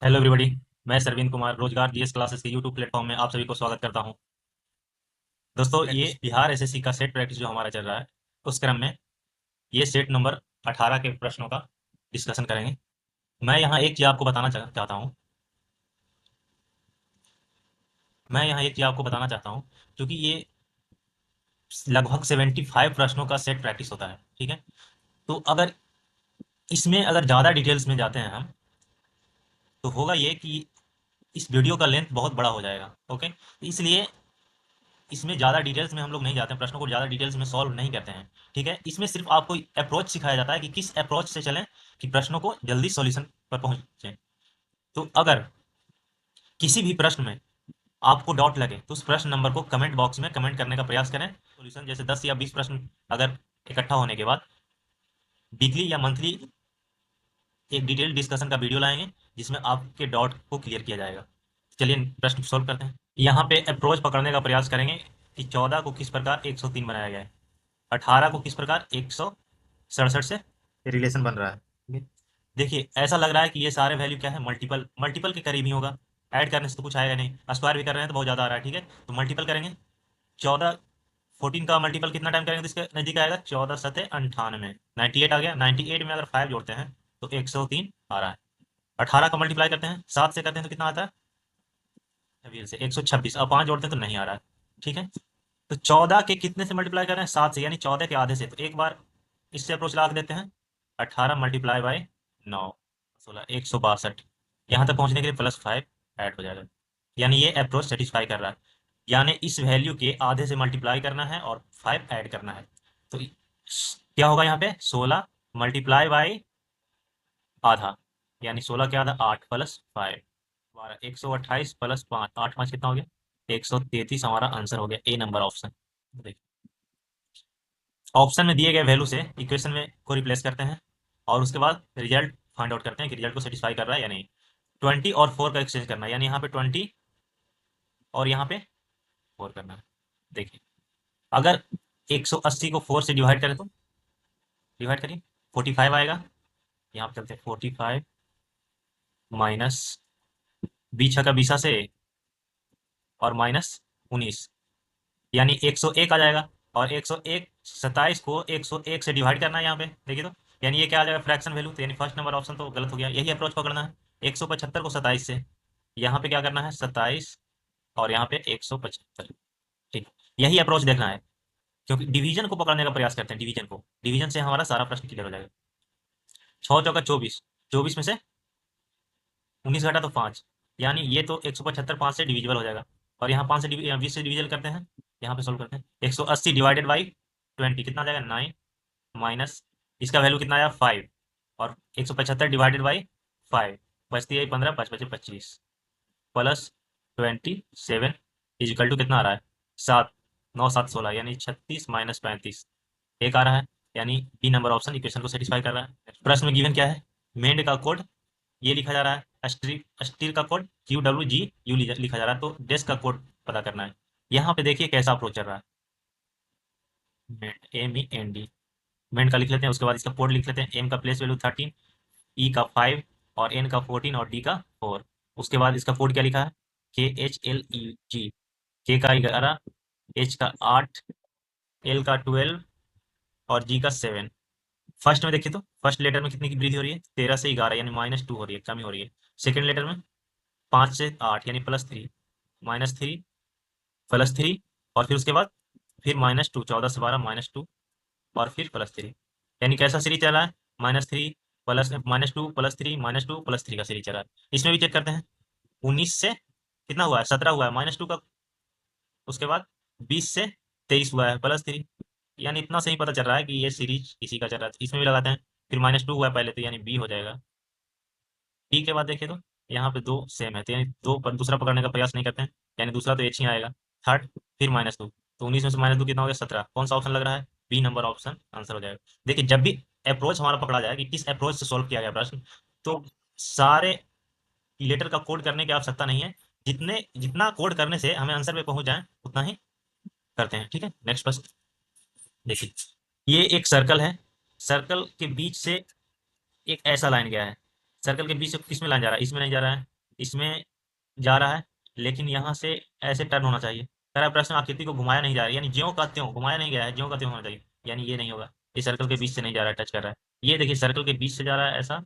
Hello everybody. मैं सरविंद कुमार रोजगार GS classes के यूट्यूब प्लेटफॉर्म में आप सभी को स्वागत करता हूं। दोस्तों, ये बिहार एसएससी का सेट प्रैक्टिस जो हमारा चल रहा है, उस क्रम में ये सेट नंबर 18 के प्रश्नों का डिस्कशन करेंगे। मैं यहाँ एक चीज़ आपको बताना चाहता हूँ। मैं यहाँ एक चीज़ आपको बताना चाहता हूँ, क्योंकि ये लगभग 75 प्रश्नों का सेट प्रैक्टिस होता है। ठीक है, तो अगर इसमें अगर ज़्यादा डिटेल्स में जाते हैं हम, तो होगा ये कि इस वीडियो का लेंथ बहुत बड़ा हो जाएगा। ओके, इसलिए इसमें ज़्यादा डिटेल्स में हम लोग नहीं जाते हैं, प्रश्नों को ज़्यादा डिटेल्स में सॉल्व नहीं करते हैं। ठीक है, इसमें सिर्फ आपको अप्रोच सिखाया जाता है कि किस अप्रोच से चलें कि प्रश्नों को जल्दी सॉल्यूशन पर पहुंचे। तो अगर किसी भी प्रश्न में आपको डाउट लगे तो उस प्रश्न नंबर को कमेंट बॉक्स में कमेंट करने का प्रयास करें। सॉल्यूशन जैसे 10 या 20 प्रश्न अगर इकट्ठा होने के बाद वीकली या मंथली एक डिटेल डिस्कशन का वीडियो लाएंगे, जिसमें आपके डाउट को क्लियर किया जाएगा। चलिए प्रश्न सॉल्व करते हैं। यहाँ पे अप्रोच पकड़ने का प्रयास करेंगे कि 14 को किस प्रकार 103 बनाया गया है, 18 को किस प्रकार 167 से रिलेशन बन रहा है। ठीक है? देखिए, ऐसा लग रहा है कि ये सारे वैल्यू क्या है, मल्टीपल मल्टीपल के करीब ही होगा। ऐड करने से तो कुछ आएगा नहीं, स्क्वायर भी कर रहे हैं तो बहुत ज़्यादा आ रहा है। ठीक है, तो मल्टीपल करेंगे। 14 14 का मल्टीपल कितना टाइम करेंगे तो इसके नज़दीक आएगा। 14 सतह 98, 98 आ गया। 98 में अगर 5 जोड़ते हैं तो 103 आ रहा है। 18 का मल्टीप्लाई करते हैं, 7 से करते हैं तो कितना आता है, छब्बीस से 126, अब 5 जोड़ते हैं तो नहीं आ रहा है। ठीक है, तो 14 के कितने से मल्टीप्लाई कर रहे हैं, 7 से, यानी 14 के आधे से। तो एक बार इससे अप्रोच लगा देते हैं। 18 मल्टीप्लाई बाई 9, 16, 162। यहाँ तक पहुँचने के लिए +5 ऐड हो जाएगा, यानी ये अप्रोच सेटिस्फाई कर रहा है। यानी इस वैल्यू के आधे से मल्टीप्लाई करना है और 5 ऐड करना है। तो क्या होगा यहाँ पे, 16 मल्टीप्लाई बाई आधा, यानी 16 के आधा 8 +5 12, 128 +5, 8 5 कितना हो गया, 133 हमारा आंसर हो गया, ए नंबर ऑप्शन। देखिए, ऑप्शन में दिए गए वैल्यू से इक्वेशन में को रिप्लेस करते हैं और उसके बाद रिजल्ट फाइंड आउट करते हैं कि रिजल्ट को सेटिस्फाई कर रहा है या नहीं। 20 और 4 का एक्सचेंज करना है, यानी यहाँ पे 20 और यहाँ पे 4 करना है। देखिए, अगर 180 को 4 से डिवाइड करें तो डिवाइड करिए, 45 आएगा। यहाँ पे चलते हैं, 45 माइनस 20 का 20 से और -19, यानी 101 आ जाएगा। और 101 27 को 101 से डिवाइड करना है यहाँ पे, देखिए तो, यानी ये क्या आ जाएगा, फ्रैक्शन वैल्यू। तो यानी फर्स्ट नंबर ऑप्शन तो गलत हो गया। यही अप्रोच पकड़ना है। 175 को 27 से, यहाँ पे क्या करना है, 27 और यहाँ पे 175। ठीक, यही अप्रोच देखना है, क्योंकि डिवीजन को पकड़ने का प्रयास करते हैं। डिवीजन से हमारा सारा प्रश्न क्लियर हो जाएगा। 6 चौका 24, 24 में से 19 घटा तो 5, यानी ये तो 175 5 से डिविजिबल हो जाएगा। और यहाँ 5 से 20 से डिविजल करते हैं, यहाँ पे सोल्व करते हैं। 180 डिवाइडेड बाई 20 कितना आ जाएगा, 9, माइनस इसका वैल्यू कितना आया, 5, और 175 डिवाइडेड बाई 5 बचती है 15, 5 बचे 25, +27 इजिकल टू कितना आ रहा है, 7, 9 7 16, यानी 36 -35 एक आ रहा है। यानी बी नंबर ऑप्शन इक्वेशन को सेटिस्फाई कर रहा है। प्रश्न में गिवन क्या है, मेंड का कोड ये लिखा जा रहा है, स्टील स्टील का कोड QWGU लिखा जा रहा है, तो डेस्क का कोड पता करना है। यहाँ पे देखिए कैसा अप्रोच चल रहा है। MEND, मेंड का लिख लेते हैं, उसके बाद इसका कोड लिख लेते हैं। एम का प्लेस वैल्यू 13, ई का 5 और एन का 14 और डी का 4। उसके बाद इसका कोड क्या लिखा है, KHLEG, के का 11, एच का 8, एल का 12 और जी का 7। फर्स्ट में देखिए तो फर्स्ट लेटर में कितने की वृद्धि हो रही है, 13 से 11, यानी -2 हो रही है, कमी हो रही है। सेकेंड लेटर में 5 से 8, यानी +3, -3 +3, और फिर उसके बाद फिर -2, 14 से 12 -2 और फिर +3, यानी कैसा सीरीज चल रहा है, -3 प्लस -2 +3 -2 +3 का सीरीज चल रहा है। इसमें भी चेक करते हैं, 19 से कितना हुआ है, 17 हुआ है -2 का, उसके बाद 20 से 23 हुआ है +3, यानी इतना सही पता चल रहा है कि ये सीरीज इसी का चल रहा है। इसमें भी लगाते हैं, फिर -2 हुआ है पहले, तो यानी बी हो जाएगा। बी के बाद देखिए तो यहाँ पे दो सेम है, तो यानी दो पर दूसरा पकड़ने का प्रयास नहीं करते हैं, यानी दूसरा तो एच ही आएगा। थर्ड फिर -2, तो 19 में से -2 कितना हो गया, 17। कौन सा ऑप्शन लग रहा है, बी नंबर ऑप्शन आंसर हो जाएगा। देखिए, जब भी अप्रोच हमारा पकड़ा जाए कि किस अप्रोच से सॉल्व किया गया प्रश्न, तो सारे लेटर का कोड करने की आवश्यकता नहीं है। जितना कोड करने से हमें आंसर पे पहुंच जाए उतना ही करते हैं। ठीक है, नेक्स्ट प्रश्न देखिए। ये एक सर्कल है, सर्कल के बीच से एक ऐसा लाइन गया है। सर्कल के बीच से किस में लाइन जा रहा है, इसमें नहीं जा रहा है, इसमें जा रहा है, लेकिन यहाँ से ऐसे टर्न होना चाहिए। कह रहा है प्रश्न आकृति को घुमाया नहीं जा रहा है, यानी ज्यों का त्यों घुमाया नहीं गया है, ज्यों का त्यों होना चाहिए, यानी ये नहीं होगा, ये सर्कल के बीच से नहीं जा रहा है, टच कर रहा है। ये देखिए सर्कल के बीच से जा रहा है ऐसा,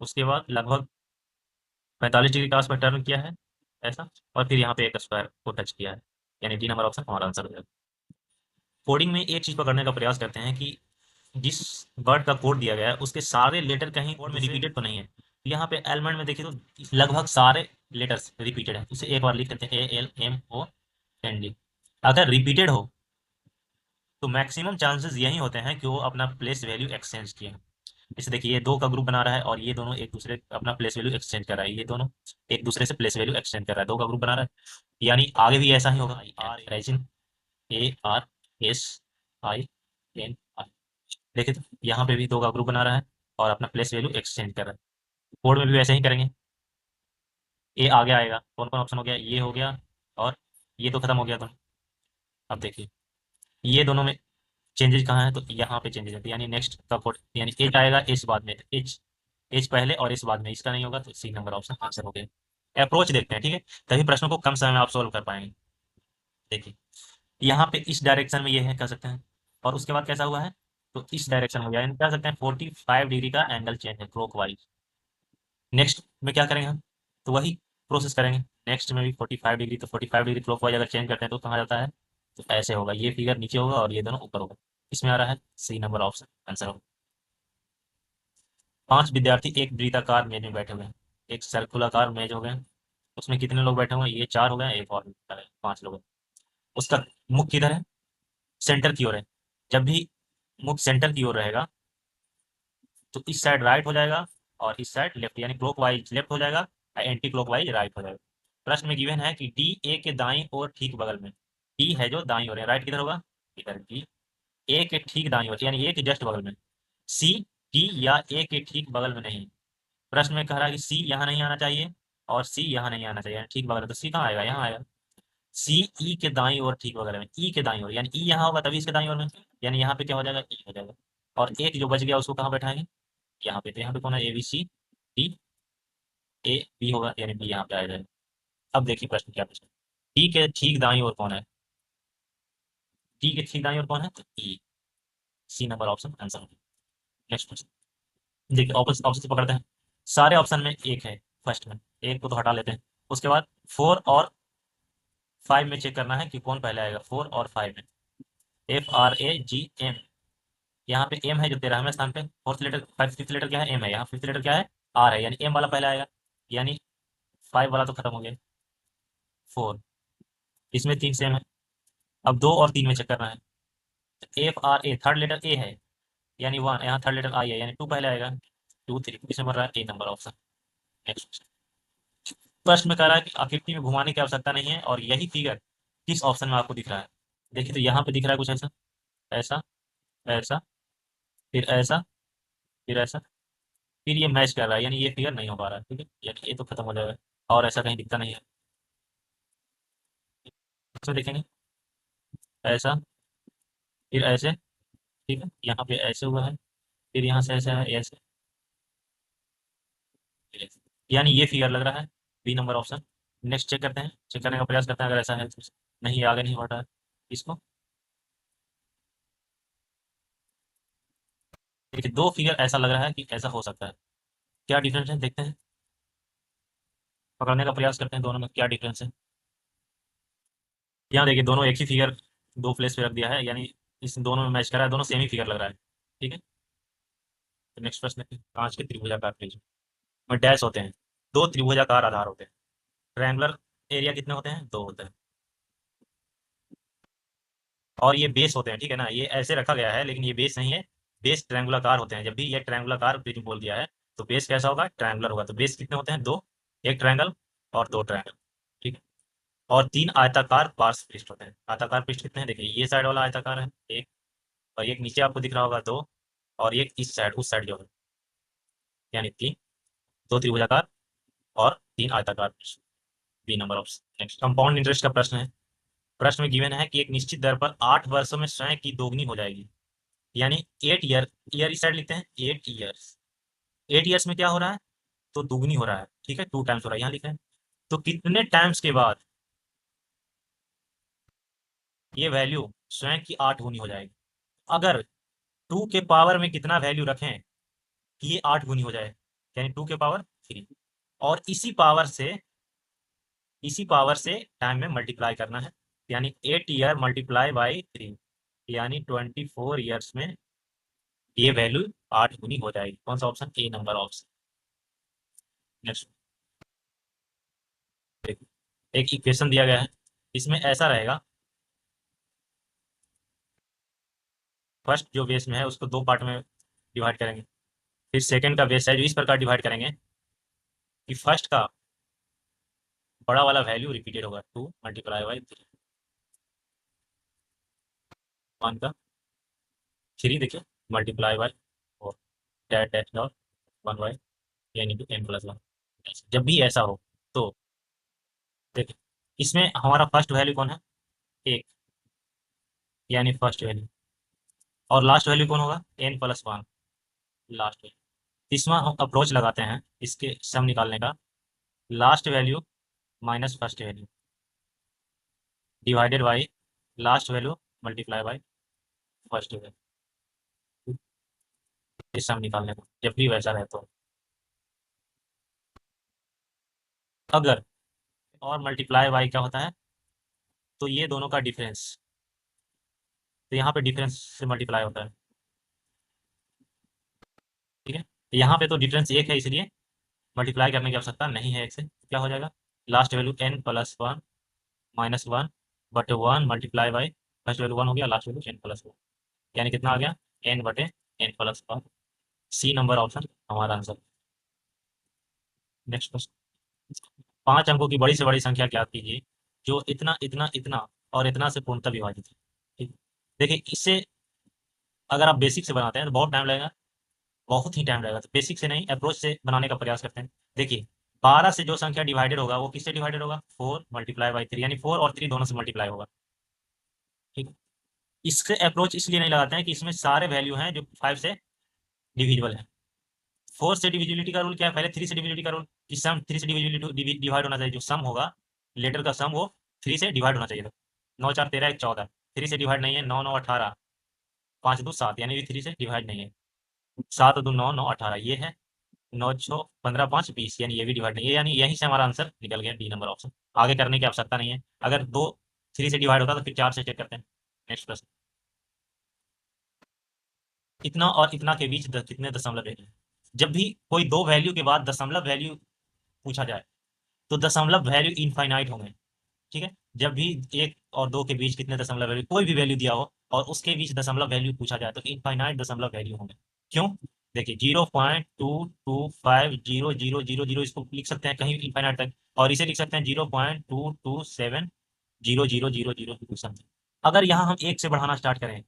उसके बाद लगभग 45 डिग्री का आसपास टर्न किया है ऐसा, और फिर यहाँ पे एक स्क्वायर को टच किया है, यानी डी नंबर ऑप्शन हमारा आंसर हो जाएगा। कोडिंग में एक चीज पकड़ने का प्रयास करते हैं कि जिस वर्ड का कोड दिया गया है उसके सारे लेटर कहीं कोड में रिपीटेड तो नहीं है। यहाँ पे एलिमेंट में देखिए तो लगभग सारे लेटर्स रिपीटेड है, उसे एक बार लिख देते हैं ALMOND। अगर रिपीटेड हो तो मैक्सिमम चांसेस यही होते हैं कि वो अपना प्लेस वैल्यू एक्सचेंज किए। जैसे देखिए ये दो का ग्रुप बना रहा है और ये दोनों एक दूसरे अपना प्लेस वैल्यू एक्सचेंज कर रहा है, ये दोनों एक दूसरे से प्लेस वैल्यू एक्सचेंज कर रहा है, दो का ग्रुप बना रहा है, यानी आगे भी ऐसा ही होगा। Resin ARSIN। देखिए तो यहाँ पे भी दो का ग्रुप बना रहा है और अपना प्लेस वैल्यू एक्सचेंज कर रहा है। कोड में भी वैसे ही करेंगे, ए आगे आएगा, कौन कौन ऑप्शन हो गया, ये हो गया और ये तो खत्म हो गया। तो अब देखिए ये दोनों में चेंजेस कहाँ है, तो यहाँ पे चेंजेस है, यानी नेक्स्ट का कोड, यानी एच आएगा, एच बाद में, एच एच पहले और एच बाद में, इसका नहीं होगा, तो सी नंबर ऑप्शन आंसर हो गया। अप्रोच देखते हैं, ठीक है, तभी प्रश्नों को कम समय में आप सोल्व कर पाएंगे। देखिए यहाँ पे इस डायरेक्शन में ये है, कह सकते हैं, और उसके बाद कैसा हुआ है, तो इस डायरेक्शन हो गया, यानी कह सकते हैं 45 डिग्री का एंगल चेंज है क्लॉकवाइज। नेक्स्ट में क्या करेंगे हम, तो वही प्रोसेस करेंगे, नेक्स्ट में भी 45 डिग्री, तो 45 डिग्री क्लॉकवाइज अगर चेंज करते हैं तो कहाँ जाता है, तो ऐसे होगा, ये फिगर नीचे होगा और ये दोनों ऊपर होगा, इसमें आ रहा है सी नंबर ऑप्शन आंसर होगा। 5 विद्यार्थी एक वृत्ताकार मेज में बैठे हुए हैं, एक सर्कुलाकार मेज हो गए, उसमें कितने लोग बैठे हुए हैं, ये 4 हो गए, एक और बैठा है, 5 लोग हैं। उसका मुख किधर है, सेंटर की ओर है। जब भी मुख सेंटर की ओर रहेगा तो इस साइड राइट हो जाएगा और इस साइड लेफ्ट, यानी क्लॉकवाइज लेफ्ट हो जाएगा, एंटी क्लॉकवाइज राइट हो जाएगा। प्रश्न में गिवन है कि डी ए के दाईं ओर ठीक बगल में, डी है जो दाईं ओर है, राइट किधर होगा, इधर, डी ए के ठीक दाईं ओर, यानी ए के जस्ट बगल में, सी डी या ए के ठीक बगल में नहीं। प्रश्न में कह रहा है कि सी यहाँ नहीं आना चाहिए और सी यहाँ नहीं आना चाहिए, यानी ठीक बगल में, तो सी कहाँ आएगा, यहाँ आएगा। सी ई के दाईं ओर ठीक बगल में, ई के दाईं ओर, यानी ई यहाँ होगा तभी इसके दाईं ओर में, यानी यहाँ पे क्या हो जाएगा, ई हो जाएगा। और एक जो बच गया उसको कहाँ बैठाएंगे, यहाँ पे, तो यहाँ पे कौन है, ABCD, ए बी होगा, यानी बी यहाँ पे आ जाएगा। अब देखिए प्रश्न क्या पूछा, डी के ठीक दाईं ओर कौन है, डी के ठीक दाईं ओर कौन है, तो ई, सी नंबर ऑप्शन आंसर होगा। नेक्स्ट क्वेश्चन देखिए, ऑप्शन ऑप्शन से पकड़ते हैं, सारे ऑप्शन में एक है, फर्स्ट में एक को तो हटा लेते हैं, उसके बाद 4 और 5 में चेक करना है कि कौन पहले आएगा, 4 और 5 में, FRAGM, यहाँ पे एम है जो 13वें स्थान पे, फोर्थ लेटर, फिफ्थ लेटर क्या है, एम है, यहाँ फिफ्थ लेटर क्या है, आर है, यानी एम वाला पहले आएगा, यानी 5 वाला तो खत्म हो गया, 4, इसमें 3 सेम है। अब 2 और 3 में चेक करना है, FRA थर्ड लेटर ए है, यानी 1, यहाँ थर्ड लेटर आई है, यानी 2 पहले आएगा, 2 3, इसमें बन रहा है ए नंबर ऑप्शन। नेक्स्ट प्रश्न में कह रहा है कि आकृति में घुमाने की आवश्यकता नहीं है और यही फिगर किस ऑप्शन में आपको दिख रहा है। देखिए तो यहाँ पे दिख रहा है कुछ ऐसा, ऐसा, ऐसा, फिर ऐसा, फिर ऐसा, फिर ये मैच कर रहा है, यानी ये फिगर नहीं हो पा रहा है, ठीक है, यानी ये तो खत्म हो जाएगा, और ऐसा कहीं दिखता नहीं है। इसमें देखेंगे ऐसा, फिर ऐसे, ठीक है, यहाँ पे ऐसे हुआ है, फिर यहाँ से ऐसे है, ऐसे, फिर ऐसे। यानी ये फिगर लग रहा है B number option. Next check करते हैं, चेक करने का प्रयास करते हैं, अगर ऐसा है तो नहीं, आगे नहीं बढ़ रहा है इसको। देखिए दो फिगर ऐसा लग रहा है कि ऐसा हो सकता है, क्या डिफरेंस है देखते हैं, पकड़ने का प्रयास करते हैं दोनों में क्या डिफरेंस है। यहाँ देखिए दोनों एक ही फिगर दो प्लेस पे रख दिया है, यानी इस दोनों में मैच कर रहा है, दोनों सेम ही फिगर लग रहा है, ठीक है। तो नेक्स्ट प्रश्न है, कांच के त्रिभुजाकार प्रिज्म में डैश होते हैं, दो त्रिभुजाकार आधार होते हैं, ट्रायंगुलर एरिया कितने होते हैं, 2 होते हैं, और ये बेस होते हैं, ठीक है ना, ये ऐसे रखा गया है लेकिन ये बेस नहीं है, बेस ट्रायंगुलाकार होते हैं। जब भी ये ट्रायंगुलाकार प्रिज्म बोल दिया है तो बेस कैसा होगा, ट्रायंगुलर होगा, तो बेस कितने होते हैं, 2, एक ट्रायंगल और 2 ट्रायंगल, ठीक है। और 3 आयताकार पार्श्व पृष्ठ होते हैं, आयताकार पृष्ठ कितने हैं, देखिए ये साइड वाला आयताकार है एक, और एक नीचे आपको दिख रहा होगा 2, और एक इस साइड, उस साइड जो है, यानी 3, 2 त्रिभुजाकार और 3 आयताकार पृष्ठ, B number option. Next compound interest का प्रश्न है, प्रश्न में गिवन है कि एक निश्चित दर पर 8 वर्षों में स्वयं की दोगुनी हो जाएगी, यानी 8 ईयर, ईयर इस साइड लिखते हैं, 8 ईयर्स, 8 ईयर्स में क्या हो रहा है, तो दुगनी हो रहा है, ठीक है, 2 टाइम्स हो रहा है, यहाँ लिखा है। तो कितने टाइम्स के बाद ये वैल्यू स्वयं की 8 गुनी हो जाएगी? अगर 2 के पावर में कितना वैल्यू रखें कि ये 8 गुनी हो जाए, यानी 2 के पावर 3, और इसी पावर से टाइम में मल्टीप्लाई करना है, यानी 8 ईयर मल्टीप्लाई बाई 3, यानी 24 ईयर्स में ये वैल्यू 8 गुनी हो जाएगी। कौन सा ऑप्शन? ए नंबर ऑप्शन। नेक्स्ट एक इक्वेशन दिया गया है, इसमें ऐसा रहेगा, फर्स्ट जो बेस में है उसको 2 पार्ट में डिवाइड करेंगे, फिर सेकंड का बेस है जो इस प्रकार डिवाइड करेंगे कि फर्स्ट का बड़ा वाला वैल्यू रिपीटेड होगा, 2 मल्टीप्लाई बाई 3, 1 का 3 देखिए multiply by 4, that that dot 1 by यानी कि n+1। जब भी ऐसा हो तो देखिए इसमें हमारा फर्स्ट वैल्यू कौन है? 1, यानी फर्स्ट वैल्यू, और लास्ट वैल्यू कौन होगा? n+1, last value. इसमें हम अप्रोच लगाते हैं इसके सम निकालने का, last value minus first value divided by last value multiply by first value, इस सम निकालने का जब भी वैसा रहे तो। अगर और मल्टीप्लाई बाई क्या होता है? तो ये दोनों का डिफरेंस, तो यहाँ पे डिफरेंस से मल्टीप्लाई होता है, ठीक है। यहाँ पे तो डिफरेंस 1 है, इसलिए मल्टीप्लाई करने की आवश्यकता नहीं है 1 से। क्या हो जाएगा? लास्ट वैल्यू n+1 -1 बटे 1 मल्टीप्लाई बाई फर्स्ट वैल्यू 1 हो गया, लास्ट वैल्यू n+1, यानी कितना आ गया? n/n+1। सी नंबर ऑप्शन हमारा आंसर। नेक्स्ट क्वेश्चन, 5 अंकों की बड़ी से बड़ी संख्या ज्ञात कीजिए जो इतना इतना इतना और इतना से पूर्णतः विभाजित है। ठीक, देखिए इससे अगर आप बेसिक से बनाते हैं तो बहुत टाइम लगेगा, बहुत ही टाइम लगेगा, तो बेसिक से नहीं अप्रोच से बनाने का प्रयास करते हैं। देखिए 12 से जो संख्या डिवाइडेड होगा वो किससे डिवाइडेड होगा? 4 मल्टीप्लाई बाई 3, यानी 4 और 3 दोनों से मल्टीप्लाई होगा, ठीक है। इससे अप्रोच इसलिए नहीं लगाते हैं कि इसमें सारे वैल्यू हैं जो 5 से डिविजिबल है। 4 से डिविजिबिलिटी का रूल क्या है? पहले 3 से डिविजिबिलिटी का रूल, कि सम 3 से डिवाइड होना चाहिए, जो सम होगा लेटर का सम वो 3 से डिवाइड होना चाहिए था। 9 4 13 1 14, 3 से डिवाइड नहीं है, 9 9 18, 5 2 7, यानी भी 3 से डिवाइड नहीं है, 7 2 9 9 18 ये है, 9 6 15 5 20, यानी ये भी डिवाइड नहीं है, यानी यहीं से हमारा आंसर निकल गया, डी नंबर ऑप्शन। आगे करने की आवश्यकता नहीं है, अगर दो 3 से डिवाइड होता तो फिर 4 से चेक करते हैं। नेक्स्ट प्रश्न, इतना और इतना के बीच कितने दशमलव है? जब भी कोई दो वैल्यू के बाद दशमलव वैल्यू पूछा जाए तो दशमलव वैल्यू इनफाइनाइट होंगे, ठीक है। जब भी 1 और 2 के बीच कितने दशमलव वैल्यू, कोई भी वैल्यू दिया हो और उसके बीच दशमलव वैल्यू पूछा जाए तो इनफाइनाइट दशमलव वैल्यू होंगे। क्यों? देखिए 0.225000, इसको लिख सकते हैं कहीं इनफाइनाइट तक, और इसे लिख सकते हैं 0.2270000 समथिंग। अगर यहाँ हम 1 से बढ़ाना स्टार्ट करें,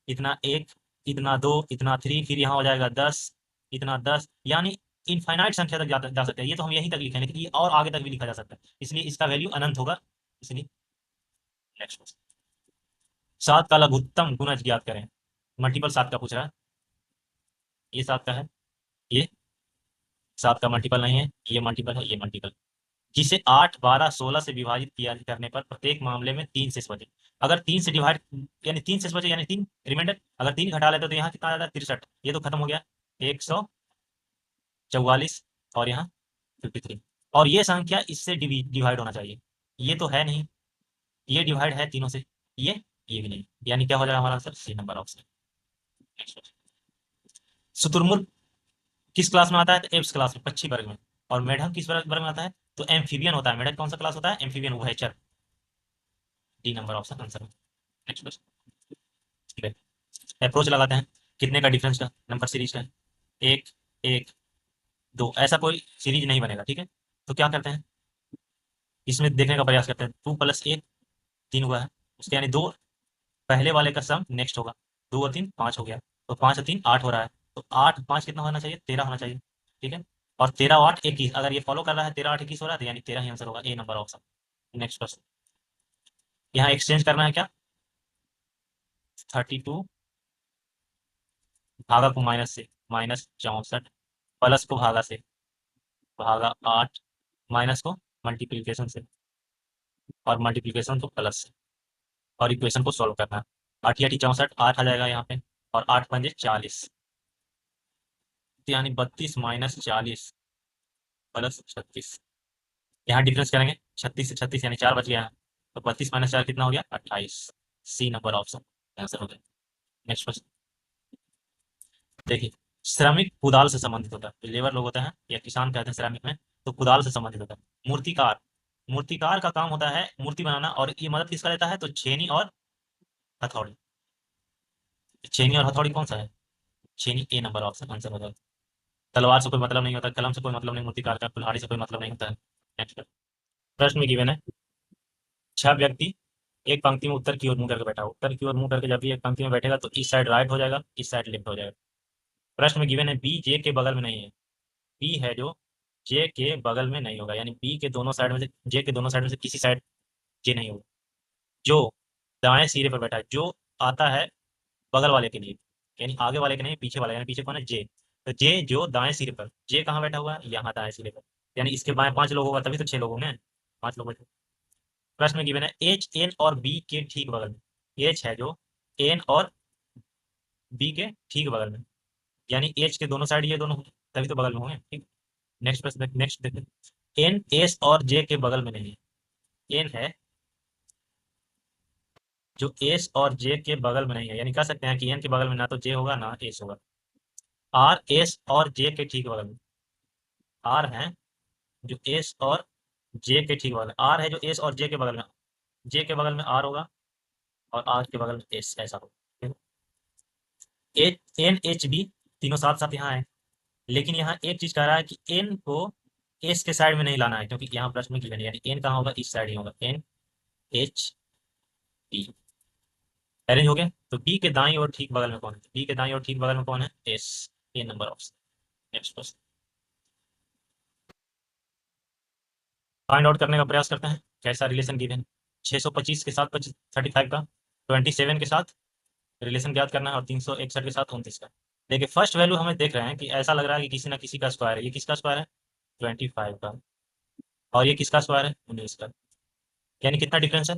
इतना 1, इतना 2, इतना 3, फिर यहाँ हो जाएगा 10, इतना 10, यानी इनफाइनाइट संख्या तक जा सकते हैं। ये तो हम यहीं तक लिखें, लेकिन ये और आगे तक भी लिखा जा सकता है, इसलिए इसका वैल्यू अनंत होगा, इसलिए। नेक्स्ट क्वेश्चन, 7 का लघुत्तम गुणज ज्ञात करें। मल्टीपल 7 का पूछ रहा है, ये 7 का है, ये 7 का मल्टीपल नहीं है, ये मल्टीपल है, ये मल्टीपल, जिसे 8 12 16 से विभाजित किया करने पर प्रत्येक मामले में 3 शेष बचे। अगर 3 से डिवाइड, यानी 3 शेष बचे, यानी 3 रिमाइंडर, अगर 3 घटा लेते तो यहाँ कितना आ जाता? 63, ये तो खत्म हो गया, 144, और यहाँ 53, और ये संख्या इससे डिवाइड होना चाहिए, ये तो है नहीं, ये डिवाइड है तीनों से, ये भी नहीं, यानी क्या हो जाएगा हमारा answer? C number option. Next, शुतुरमुर्ग किस क्लास में आता है? तो एप्स क्लास में, पक्षी वर्ग में। और मेढक किस वर्ग में आता है? तो एम्फीबियन होता है। मेढक कौन सा क्लास होता है? एम्फीबियन, उभयचर, डी नंबर ऑप्शन आंसर है। नेक्स्ट क्वेश्चन, अप्रोच लगाते हैं, कितने का डिफरेंस का नंबर सीरीज का है? 1 1 2, ऐसा कोई सीरीज नहीं बनेगा, ठीक है। तो क्या करते हैं, इसमें देखने का प्रयास करते हैं, 2 + 1 3 हुआ है, उसके यानी 2, पहले वाले का सम नेक्स्ट होगा, 2 और 3 5 हो गया, तो 5 और 3 8 हो रहा है, तो 8 5 कितना होना चाहिए? 13 होना चाहिए, ठीक है। और 13 और 8 21, अगर ये फॉलो कर रहा है 13 8 21 हो रहा है, तो यानी 13 ही आंसर होगा, A number option. Next question, यहाँ एक्सचेंज करना है क्या? 32 भागा को माइनस से, -64 प्लस को भागा से, भागा 8, माइनस को मल्टीप्लीकेशन से और मल्टीप्लीकेशन को प्लस से, और इक्वेशन को सॉल्व करना है। 8 या 64, 8 आ जाएगा यहाँ पे, और 8 पंजे 40, तो यानी 32 माइनस 40 प्लस 36। यहाँ डिफरेंस करेंगे, 36 से 36 यानी 4 बच गया है, तो 32 माइनस 4 कितना हो गया, 28। सी नंबर ऑप्शन आंसर हो गया। नेक्स्ट क्वेश्चन देखिए, श्रमिक कुदाल से संबंधित होता है, जो लेबर लोग होते हैं या किसान कहते हैं श्रमिक में, तो कुदाल से संबंधित होता है। मूर्तिकार, मूर्तिकार का काम होता है मूर्ति बनाना, और ये मदद किसका लेता है, तो छेनी और हथौड़ी। छेनी और हथौड़ी कौन सा है, छेनी, ए नंबर ऑप्शन आंसर हो जाएगा। तलवार से कोई मतलब नहीं होता, कलम से कोई मतलब नहीं, मूर्तिकार का कुल्हाड़ी से कोई मतलब नहीं होता है। नेक्स्ट प्रश्न में गिवन है, 6 व्यक्ति एक पंक्ति में उत्तर की ओर मुंह करके बैठा, उत्तर की ओर मुंह करके जब भी एक पंक्ति में बैठेगा तो इस साइड राइट हो जाएगा, इस साइड लेफ्ट हो जाएगा। प्रश्न में गिवन है बी जे के बगल में नहीं है, बी है जो जे के बगल में नहीं होगा, यानी बी के दोनों साइड में से, जे के दोनों साइड में से किसी साइड जे नहीं होगा। जो दाएं सिरे पर बैठा है, जो आता है बगल वाले के लिए, यानी आगे वाले के नहीं, पीछे वाले, यानी पीछे कौन है, जे। तो जे जो दाएं सिरे पर, जे कहाँ बैठा हुआ है, यहाँ दाएं सिरे पर, यानी इसके बाएं 5 लोग होगा तभी तो 6 लोग होंगे, 5 लोग बैठे। प्रश्न में गिवन है एच एन और बी के ठीक बगल में, एच है जो एन और बी के ठीक बगल में, यानी एच के दोनों साइड ये दोनों होंगे, तभी तो बगल में होंगे, ठीक। नेक्स्ट प्रश्न, नेक्स्ट देखते, एन एस और जे के बगल में नहीं है, एन है जो एस और जे के बगल में नहीं है, यानी कह सकते हैं कि एन के बगल में ना तो जे होगा ना एस होगा। आर एस और जे के ठीक बगल में, आर है जो एस और जे के ठीक बगल में, आर है जो एस और जे के बगल में, जे के बगल में आर होगा और आर के बगल में एस, ऐसा होगा। एच एन एच बी तीनों साथ साथ यहाँ है, लेकिन यहाँ एक चीज कह रहा है कि एन को एस के साइड में नहीं लाना है, क्योंकि यहाँ प्रश्न में गिवन है, यानी एन कहाँ होगा, इस साइड ही होगा, एन एच बी। अरेंज हो गया, तो बी के दाईं और ठीक बगल में कौन है, बी के दाईं और ठीक बगल में कौन है, yes, A number option. Next question find out करने का प्रयास करते हैं, कैसा रिलेशन गिवन है। 625 के साथ 35 का, 27 के साथ रिलेशन ज्ञात करना है, और 361 के साथ 29 का। देखिए फर्स्ट वैल्यू हमें देख रहे हैं कि ऐसा लग रहा है कि किसी ना किसी का स्क्वायर है, ये किसका स्क्वायर है, 25 का, और ये किसका स्क्वायर है, 19 का, यानी कितना डिफरेंस है,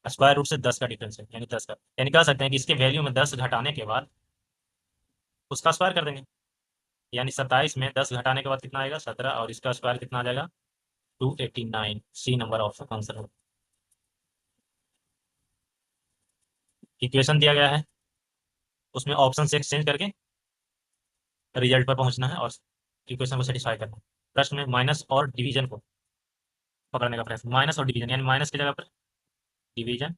स्क्वायर रूट से 10 का डिफरेंस है, यानी 10 का, यानी कह सकते हैं कि इसके वैल्यू में 10 घटाने के बाद उसका स्क्वायर कर देंगे, यानी 27 में 10 घटाने के बाद कितना आएगा, 17, और इसका स्क्वायर कितना आ जाएगा, 289। सी नंबर ऑप्शन आंसर हो। इक्वेशन दिया गया है, उसमें ऑप्शन से एक्सचेंज करके रिजल्ट पर पहुंचना है और इक्वेशन को सेटिस्फाई करना है। प्रश्न में माइनस और डिवीजन को पकड़ने का प्रयास, माइनस और डिवीजन, यानी माइनस की जगह पर डिवीजन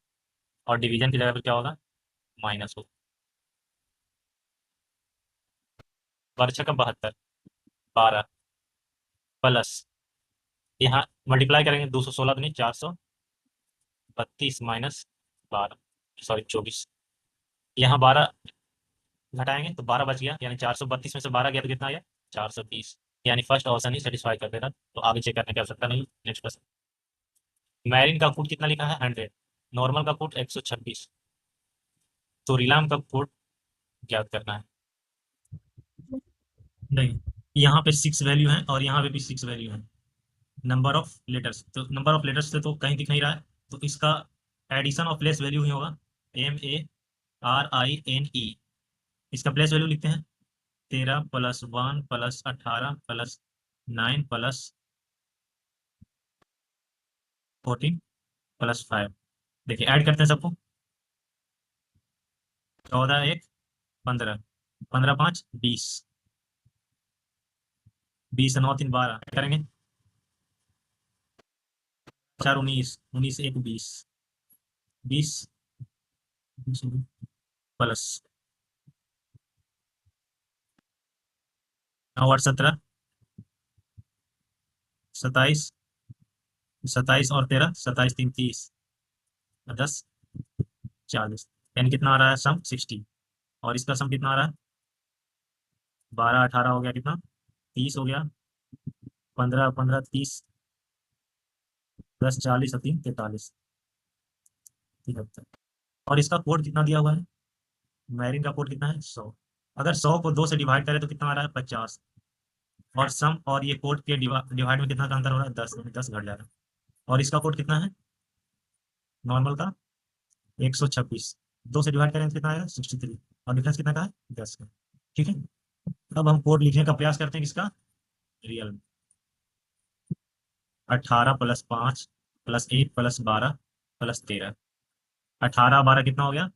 और डिवीजन की जगह पर क्या होगा, माइनस हो। वर्षा का 72, 12 प्लस, यहाँ मल्टीप्लाई करेंगे, 216 दूनी 432 माइनस 12, सॉरी 24, यहाँ 12 घटाएंगे तो 12 बच गया, यानी 432 में से 12 गया तो कितना आ गया, 420, यानी फर्स्ट ऑप्शन ही सेटिस्फाई कर देगा, तो आगे चेक करने की आवश्यकता नहीं। नेक्स्ट क्वेश्चन, मैरिन का कोड कितना लिखा है, 100, नॉर्मल का कोड 126, तो रिलाम का कोड ज्ञात करना है। नहीं, यहाँ पे 6 वैल्यू है और यहाँ पे भी 6 वैल्यू है, नंबर ऑफ लेटर्स, तो नंबर ऑफ लेटर्स से तो कहीं दिख नहीं रहा है, तो इसका एडिशन ऑफ प्लेस वैल्यू ही होगा, MARINE, इसका प्लेस वैल्यू लिखते हैं, 13 + 1 + 18 + 9 + 14 + 5। देखिए ऐड करते हैं सबको, 14 1 15, 15 5 20, 20 9 3 12 करेंगे, 4 19, 19 1 20, 20 प्लस 9 8 17, 27, 27 और 13, 27 3 30, 10 40, यानी कितना आ रहा है सम, 60, और इसका सम कितना आ रहा है, 12 18 हो गया कितना, 30 हो गया, 15 15 30, 10 40 और 3 43, 73, और इसका कोड कितना दिया हुआ है, मैरिन का कोड कितना है, 100, अगर 100 को 2 से डिवाइड करें तो कितना आ रहा है, 50, और सम और ये कोड के डिवाइड में कितना का अंतर हो रहा है? 10, 10 घट जा रहा है। और इसका कोड कितना है नॉर्मल का? 126। 2 से डिवाइड करें तो कितना आएगा? 63। और डिफरेंस कितना का है? 10 का। ठीक है। अब हम कोड लिखने का प्रयास करते हैं किसका? रियल में। 18 + 5 + 1 + 12 + 13। 18 12 कितना हो गया?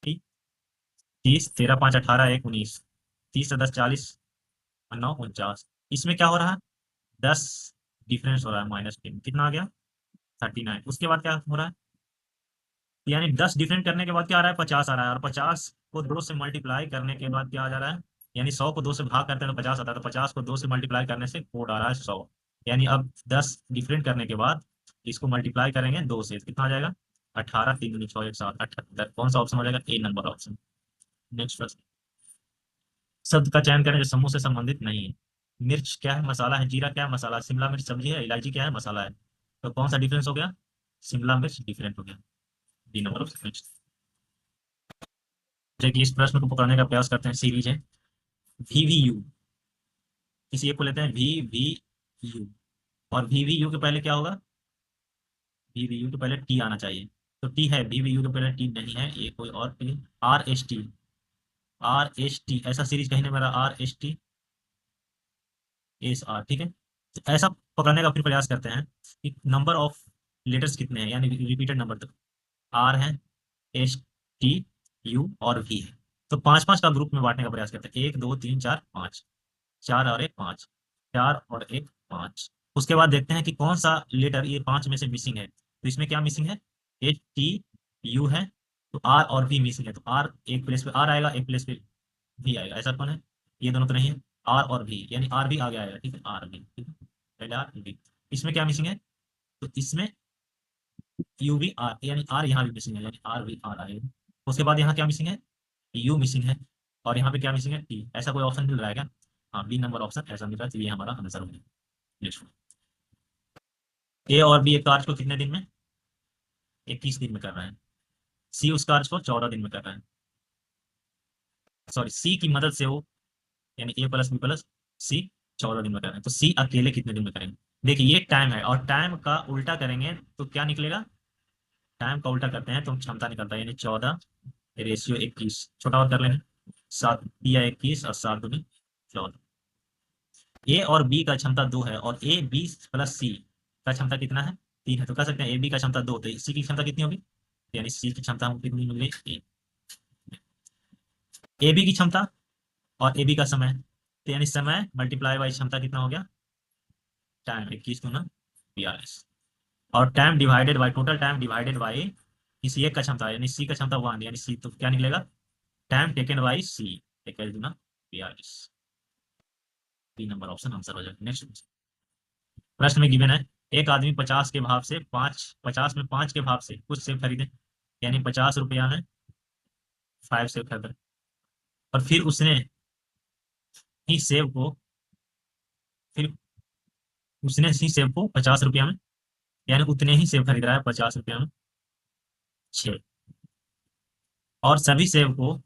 30। 13 5 18 1 19। 30 से 10 40 और 9 49। इसमें क्या हो रहा है? 10 डिफरेंस हो रहा है, -10 कितना आ गया? 39। उसके बाद क्या हो रहा है? यानी 10 डिफरेंट करने के बाद क्या आ रहा है? 50 आ रहा है। और 50 को 2 से मल्टीप्लाई करने के बाद क्या आ जा रहा है? यानी 100 को 2 से भाग करते हैं तो 50 आता है, तो 50 को 2 से मल्टीप्लाई करने से कोड आ रहा है 100। यानी अब 10 डिफरेंट करने के बाद इसको मल्टीप्लाई करेंगे 2 से, तो कितना आ जाएगा? 18 3 दूनी 6 1 7 78। कौन सा ऑप्शन हो जाएगा? ए नंबर ऑप्शन। नेक्स्ट प्रश्न। शब्द का चयन करें जो समूह से संबंधित नहीं है। मिर्च क्या है? मसाला है। जीरा क्या है? मसाला है। शिमला मिर्च सब्जी है। इलायची क्या है? मसाला है। तो कौन सा डिफरेंस हो गया? शिमला मिर्च डिफरेंट हो गया। D number option. देखिए इस प्रश्न को पकड़ने का प्रयास करते हैं। सीरीज है VVU। किसी एक को लेते हैं VVU। और VVU के पहले क्या होगा? VVU के पहले टी आना चाहिए। तो टी है, VVU के पहले टी नहीं है, ये कोई और टी। RST। RST ऐसा सीरीज कहीं नहीं मेरा। RST S R. ठीक है। तो ऐसा पकड़ने का फिर प्रयास करते हैं कि नंबर ऑफ लेटर्स कितने हैं, यानी रिपीटेड नंबर। तो आर है, ST U और V है। तो 5 5 का ग्रुप में बांटने का प्रयास करते हैं। 1 2 3 4 5। 4 और 1 5। 4 और 1 5। उसके बाद देखते हैं कि कौन सा लेटर ये 5 में से मिसिंग है। तो इसमें क्या मिसिंग है? STU है। तो आर और वी मिसिंग है। तो आर एक प्लेस पे आर आएगा, एक प्लेस पे वी आएगा। ऐसा कौन है? ये दोनों तो नहीं है। आर और वी, यानी आर भी आगे आएगा। ठीक है, आर वी। ठीक है, पहले आर वी। इसमें क्या मिसिंग है? तो इसमें यू वी आर, यानी आर यहाँ भी मिसिंग है, यानी आर वी आर आएगा। उसके बाद यहाँ क्या मिसिंग है? यू मिसिंग है। और यहाँ पे क्या मिसिंग है? टी। ऐसा कोई ऑप्शन मिल रहा है क्या? हाँ, बी नंबर ऑप्शन ऐसा मिल रहा है, तो ये हमारा आंसर हो गया। नेक्स्ट। ए और बी एक कार्य को कितने दिन में? 21 दिन में कर रहे हैं। सी उस कार्य को 14 दिन में कर रहे हैं। सॉरी, सी की मदद से वो, यानी A + B + C 14 दिन में कर रहे हैं। तो सी अकेले कितने दिन में करेंगे? देखिए ये टाइम है, और टाइम का उल्टा करेंगे तो क्या निकलेगा? टाइम का उल्टा करते हैं तो क्षमता निकलता है, यानी 14 / 21। छोटा और कर लेंगे। 7 × 21 और 7 × 14। ए और बी का क्षमता 2 है, और A B + C का क्षमता कितना है? 3 है। तो कह सकते हैं ए बी का क्षमता 2, तो सी की क्षमता कितनी होगी? यानी सी की क्षमता हमको कितनी मिल गई? ए बी की क्षमता और ए बी का समय, तो यानी समय मल्टीप्लाई बाई क्षमता कितना हो गया? टाइम। 21 × 42। और time divided by total time divided by किसी एक का क्षमता, यानी सी का क्षमता 1, यानी सी, तो क्या निकलेगा? Time taken by C. 21 × 42। 3 number option answer हो जाएगा। नेक्स्ट प्रश्न में गिवन है एक आदमी 50 के भाव से 50 में 5 के भाव से कुछ सेब खरीदे, यानी 50 रुपया में 5 सेब खरीदे। और फिर उसने ही सेब को फिर उसने ही सेब को 50 रुपया में, यानी उतने ही सेब खरीद रहा है 50 रुपया में 6। और सभी सेब को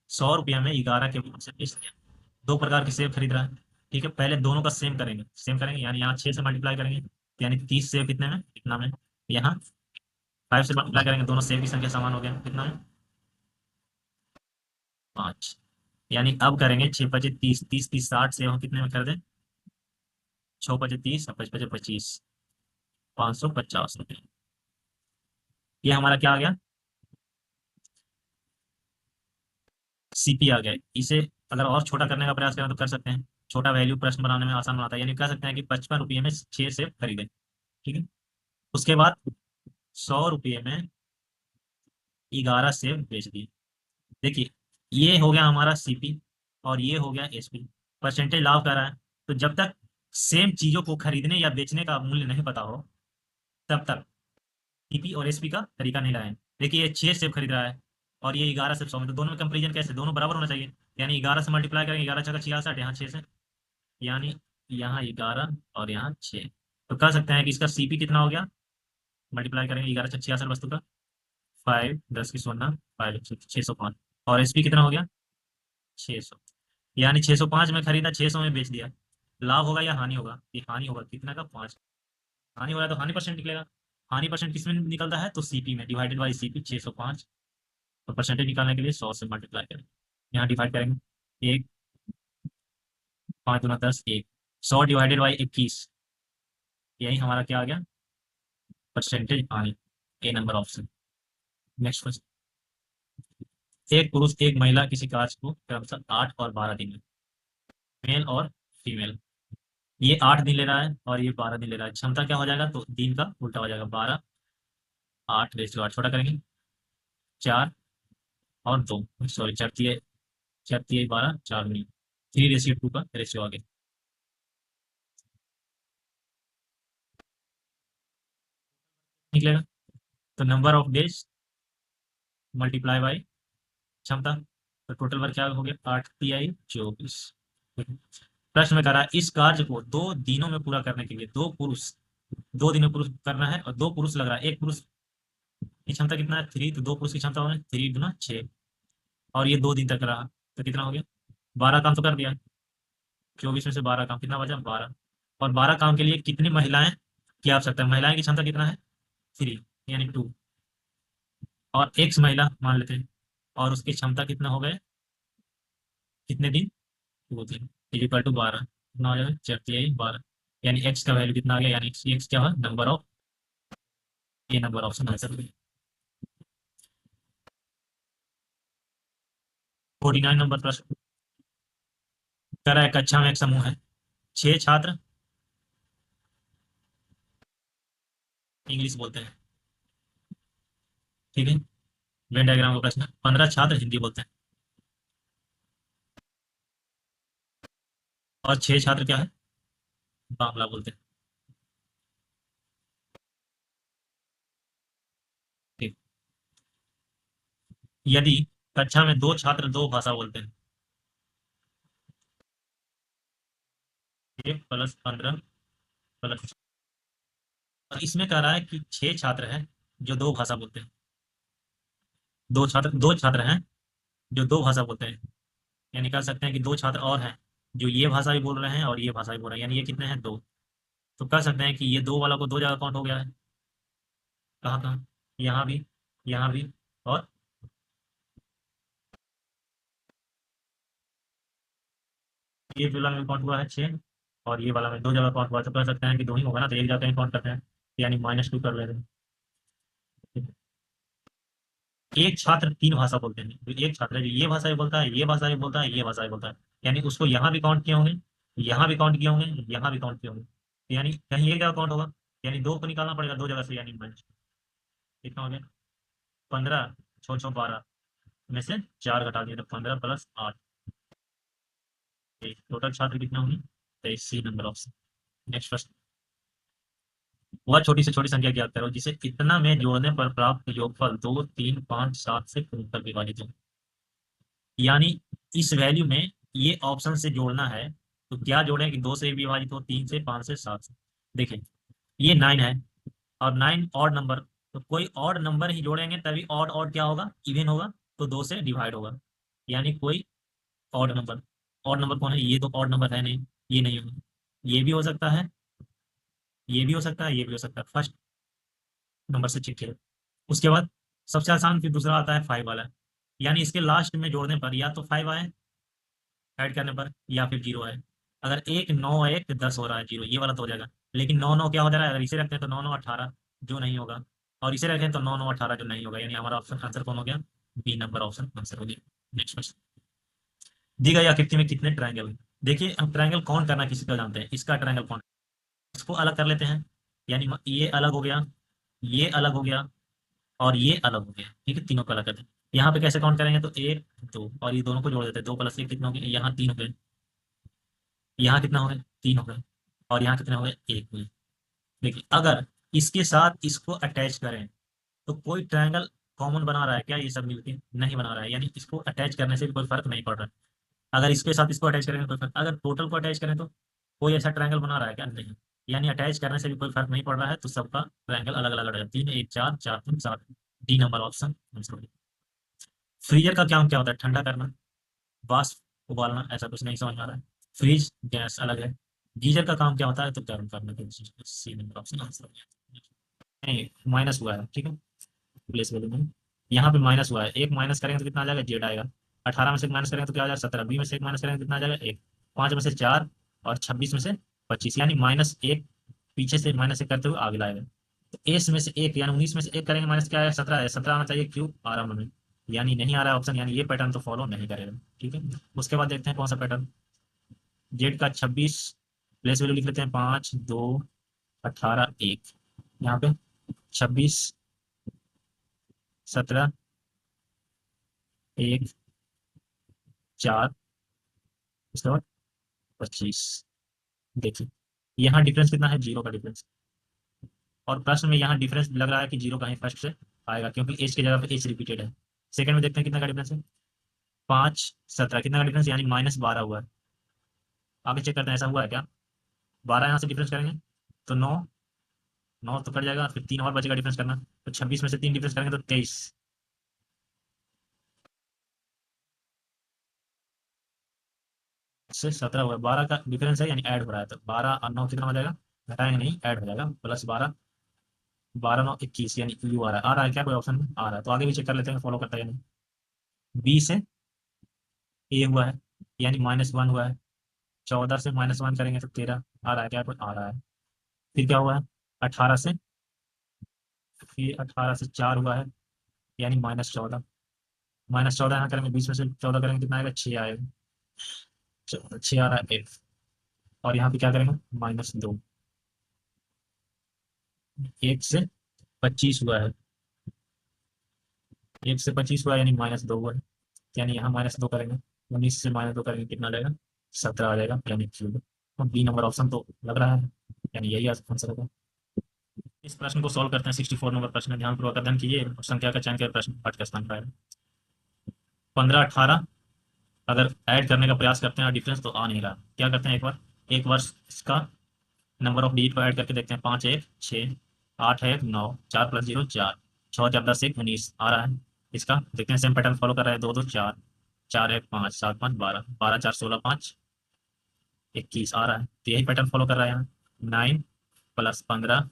100 रुपया में 11 के भाव से बेच दिया। 2 प्रकार के सेब खरीद रहा है। ठीक है, पहले दोनों का सेम करेंगे, यानी यहाँ 6 से मल्टीप्लाई करेंगे, यानी 30 सेब कितने में? कितना में? यहाँ 5 से मल्टीप्लाई करेंगे, दोनों सेब की संख्या समान हो गया, कितना में? 5। यानी अब करेंगे 6 × 5 = 30, 30 30 60 से हम कितने में कर दें? 6 × 5 = 30 और 5 × 5 = 25। 550 रुपये। ये हमारा क्या आ गया? CP आ गया। इसे अगर और छोटा करने का प्रयास करें तो कर सकते हैं। छोटा वैल्यू प्रश्न बनाने में आसान बनाता है, यानी कह सकते हैं कि 55 रुपये में 6 सेब खरीदे। ठीक है। उसके बाद 100 रुपये में 11 सेब बेच दिए। देखिए ये हो गया हमारा CP और ये हो गया SP। परसेंटेज लाभ कर रहा है। तो जब तक सेम चीजों को खरीदने या बेचने का मूल्य नहीं पता हो, तब तक CP और SP का तरीका नहीं लगाएं। देखिए ये 6 सेब खरीद रहा है और ये 11 सेब 100 में, तो दोनों में कंपेरिजन कैसे? दोनों बराबर होना चाहिए। यानी 11 से मल्टीप्लाई करेंगे, 11 × 6 = 66, यहाँ 6 से, यानी यहाँ 11 और यहाँ 6। तो कह सकते हैं कि इसका CP कितना हो गया? मल्टीप्लाई करेंगे 11 × 66 वस्तु का, 5 10 की 16, 5 605। और SP कितना हो गया? 600। यानी 605 में खरीदा, 600 में बेच दिया। लाभ होगा या हानि होगा? ये हानि होगा। कितना का? 5। हानि हो रहा है तो हानि परसेंट निकलेगा। हानि परसेंट किस में निकलता है? तो सीपी में, डिवाइडेड बाई सीपी 605। तो परसेंटेज निकालने के लिए 100 से मल्टीप्लाई करें। यहाँ डिवाइड करेंगे। एक, 5 × 10 1। 100 डिवाइडेड बाई 21। यही हमारा क्या आ गया? परसेंटेज हानि। ए नंबर ऑप्शन। Next question. एक पुरुष एक महिला किसी कार्य को क्रमशः 8 और 12 दिन में, मेल और फीमेल, ये 8 दिन ले रहा है और ये 12 दिन ले रहा है। क्षमता क्या हो जाएगा? तो दिन का उल्टा हो जाएगा। 12, 8 रेशियो 8 छोटा करेंगे। 4 और 2, सॉरी, 4×3 = 12, 4 नहीं, 3:2 का रेशियो आ गया। निकलेगा। तो number of days multiply by क्षमता। तो टोटल वर्क क्या हो गया? 8×3 = 24। प्रश्न में कह रहा है इस कार्य को 2 दिनों में पूरा करने के लिए दो पुरुष, 2 दिन में पुरुष करना है और 2 पुरुष लग रहा है। एक पुरुष की क्षमता कितना है? 3। तो 2 पुरुष की क्षमता होगी 3×6। और ये 2 दिन तक रहा तो कितना हो गया? 12 काम तो कर दिया। 24 में से 12 काम, कितना बचा? 12। और 12 काम के लिए कितनी महिलाएं की आवश्यकता है? महिलाएं की क्षमता कितना है? 3, यानी 2। और एक्स महिला मान लेते हैं, और उसकी क्षमता कितना हो गए? कितने दिन? 2 दिन। Equal to 12। कितना हो जाएगा? 4×3 = 12। यानी एक्स का वैल्यू कितना आ गया? यानी एक्स क्या है? नंबर ऑफ, ये नंबर ऑप्शन आंसर हो गया। 49 नंबर प्रश्न कह रहा है कक्षा में एक समूह है, 6 छात्र इंग्लिश बोलते हैं, ठीक है। वेन डायग्राम का प्रश्न। 15 छात्र हिंदी बोलते हैं और 6 छात्र क्या है? बांग्ला बोलते हैं, ठीक। यदि कक्षा में 2 छात्र 2 भाषा बोलते हैं, 1 + 15 + और इसमें कह रहा है कि 6 छात्र हैं जो 2 भाषा बोलते हैं। 2 छात्र हैं जो 2 भाषा बोलते हैं। यानी कह सकते हैं कि 2 छात्र और हैं जो ये भाषा भी बोल रहे हैं और ये भाषा भी बोल रहे हैं, यानी ये कितने हैं? 2। तो कह सकते हैं कि ये 2 वाला को 2 जगह काउंट हो गया है। कहाँ कहाँ? यहाँ भी, यहाँ भी, और ये वाला में काउंट हुआ है 6, और ये वाला में 2 जगह काउंट हुआ है। तो कह सकते हैं कि 2 ही होगा ना, तो एक जगह कहीं काउंट करते हैं, यानी -2 कर लेते हैं। एक छात्र 3 भाषा बोलते हैं, तो एक छात्र है जो ये भाषा भी बोलता है, ये भाषा भी बोलता है, ये भाषा भी बोलता है, यानी उसको यहाँ भी काउंट किए होंगे, यहाँ भी काउंट किए होंगे, यहाँ भी काउंट किए होंगे। तो यानी कहीं एक जगह काउंट होगा, यानी 2 को निकालना पड़ेगा 2 जगह से, यानी माइनस। कितना हो गया? 15, 6×6 = 12 में से 4 घटा दिया तो 15 + 8। टोटल छात्र कितना होंगे? 23। सी नंबर ऑप्शन। नेक्स्ट प्रश्न। वह छोटी से छोटी संख्या ज्ञात करो जिसे इतना में जोड़ने पर प्राप्त योगफल 2, 3, 5, 7 से पूर्ण तक विभाजित हो। यानी इस वैल्यू में ये ऑप्शन से जोड़ना है, तो क्या जोड़ें कि 2 से विभाजित हो, 3 से, 5 से, 7 से। देखिए, ये 9 है और 9 ऑड नंबर, तो कोई ऑड नंबर ही जोड़ेंगे तभी ऑड ऑड क्या होगा? इवन होगा। तो 2 से डिवाइड होगा, यानी कोई ऑड नंबर। ऑड नंबर कौन है? ये तो ऑड नंबर है नहीं, ये नहीं होगा। ये भी हो सकता है, ये भी हो सकता है, ये भी हो सकता है। फर्स्ट नंबर से चेक करो। उसके बाद सबसे आसान फिर दूसरा आता है 5 वाला, यानी इसके लास्ट में जोड़ने पर या तो 5 आए, ऐड करने पर, या फिर 0 आए। अगर 1 9 1 10 हो रहा है 0, ये वाला तो हो जाएगा। लेकिन 9 9 क्या हो जा रहा है? अगर इसे रखते हैं तो 9 9 18, जो नहीं होगा। और इसे रखें तो 9 9 18, जो नहीं होगा। यानी हमारा ऑप्शन आंसर कौन हो गया? बी नंबर ऑप्शन आंसर हो गया। Next question. दी गई आकृति में कितने ट्रायंगल हैं? देखिए, हम ट्रायंगल काउंट करना किसी का जानते हैं, इसका ट्रायंगल काउंट, इसको अलग कर लेते हैं। यानी ये अलग हो गया, ये अलग हो गया, और ये अलग हो गया, ठीक है। तीनों को अलग करते हैं। यहाँ पे कैसे काउंट करेंगे? तो 1 2, और ये दोनों को जोड़ देते हैं। 2 + 1 कितना हो गया? यहाँ 3 हो गए। यहाँ कितना हो गया? 3 हो गए। और यहाँ कितना हो गया? 1 हुए। देखिए, अगर इसके साथ इसको अटैच करें तो कोई ट्रायंगल कॉमन बना रहा है क्या? ये सब मिलके नहीं बना रहा है, यानी इसको अटैच करने से भी कोई फर्क नहीं पड़ रहा है। अगर इसके साथ इसको अटैच करेंगे तो कोई फर्क, अगर टोटल को अटैच करें तो कोई ऐसा ट्रायंगल बना रहा है क्या? नहीं। यानी अटैच करने से भी कोई फर्क नहीं पड़ रहा है, तो सबका ट्रायंगल अलग अलग अलग है। 3 1 4 4 3 7। डी नंबर ऑप्शन आंसर होगा। फ्रीजर का क्या क्या होता है? ठंडा करना, वाष्प उबालना, ऐसा कुछ नहीं समझ में आ रहा है। फ्रीज गैस अलग है। गीजर का काम क्या होता है, तो गर्म करने के लिए। सी नंबर ऑप्शन आंसर हो गया। नहीं, माइनस हुआ है, ठीक है, प्लेस वैल्यू में यहाँ पे माइनस हुआ है। एक माइनस करेंगे तो कितना आ जाएगा, जेड आएगा। 18 में से एक माइनस करेंगे तो क्या आ जाएगा, 17। बी में से एक माइनस करेंगे तो कितना आ जाएगा, एक। 5 में से 4 और 26 में से 25, यानी -1 पीछे से -1 करते हुए आगे लाएगा। तो एस में से एक यानी 19 में से एक करेंगे, माइनस क्या है, 17 है। 17 आना चाहिए क्यों, आराम में, यानी नहीं आ रहा है ऑप्शन, यानी ये पैटर्न तो फॉलो नहीं करेगा, ठीक है। उसके बाद देखते हैं कौन सा पैटर्न। जेड का 26, प्लेस वैल्यू लिख लेते हैं 5 2 18 1। यहाँ पे 26 17 1 4, उसके बाद 25। देखिए यहाँ डिफरेंस कितना है, जीरो का डिफरेंस। और प्रश्न में यहाँ डिफरेंस लग रहा है कि जीरो का ही फर्स्ट से आएगा, क्योंकि एच की जगह पे एच रिपीटेड है। सेकंड में देखते हैं कितना का डिफरेंस है, 5 17, कितना का डिफरेंस, यानी -12 हुआ है। आगे चेक करते हैं ऐसा हुआ है क्या। 12 यहाँ से डिफरेंस करेंगे तो 9, 9 तो कट जाएगा, फिर 3 और बचेगा डिफरेंस करना। तो 26 में से 3 डिफरेंस करेंगे तो 23 से 17 हुआ। 12 का डिफरेंस है, यानी ऐड हो रहा है, तो 12 और 9 कितना हो जाएगा, घटाएंगे नहीं, ऐड हो जाएगा। +12, 12 9 21, यानी यू आ रहा है क्या, कोई ऑप्शन में आ रहा है। तो आगे भी चेक कर लेते हैं फॉलो करता है या नहीं। बी से ए हुआ है, यानी -1 हुआ है। 14 से -1 करेंगे तो 13 आ रहा है क्या, कोई आ रहा है। फिर क्या हुआ है, 18 से, फिर 18 से 4 हुआ है, यानी -14। -14 यहाँ करेंगे, 20 में से 14 करेंगे कितना आएगा, 6 आएगा। 6 आ रहा है एक। और यहाँ पे क्या करेंगे, -2। 1 से 25 हुआ है, 1 से 25 हुआ है, यानी -2 हुआ है। यानी यहाँ -2 करेंगे, 19 से -2 करेंगे कितना आ जाएगा, 17 आ जाएगा, यानी क्यूब। तो बी नंबर ऑप्शन तो लग रहा है, यानी यही आंसर होगा। इस प्रश्न को सॉल्व करते हैं। 64 नंबर प्रश्न है, ध्यानपूर्वक अध्ययन कीजिए और संख्या का चयन कर प्रश्न पाठ का स्थान पाएगा। 15 18 अगर ऐड करने का प्रयास करते हैं और डिफरेंस तो आ नहीं रहा, क्या करते हैं, एक बार एक वर्ष इसका नंबर ऑफ डिजिट को ऐड करके देखते हैं। 5 1 6 8 1 9 4 + 0 4 6 4 10 1 19 आ रहा है। इसका देखते हैं, सेम पैटर्न फॉलो कर रहा है। 2 2 4 4 1 5 7 5 12 12 4 16 5 21 आ रहा है। तो यही पैटर्न फॉलो कर रहा है यहाँ। 9 + 15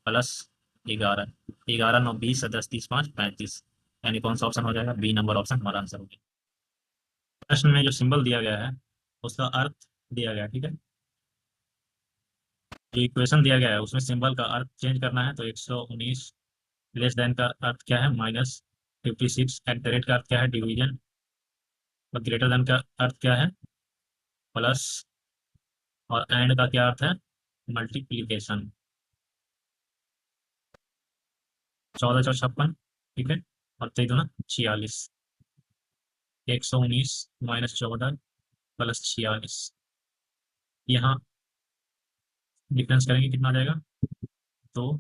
+ 11 11 9 20 10 30 5 35, यानी कौन सा ऑप्शन हो जाएगा, बी नंबर ऑप्शन हमारा आंसर होगा। प्रश्न में जो सिंबल दिया गया है उसका अर्थ दिया गया है, ठीक है। जो इक्वेशन दिया गया है उसमें सिंबल का अर्थ चेंज करना है। तो 119 लेस देन का अर्थ क्या है, -56। एट द रेट का अर्थ क्या है, डिवीजन। और ग्रेटर देन का अर्थ क्या है, प्लस। और एंड का क्या अर्थ है, मल्टीप्लीकेशन। 14 4 56, ठीक है। और 3 2 46। 119 -14 +46, यहाँ डिफरेंस करेंगे कितना आ जाएगा, 2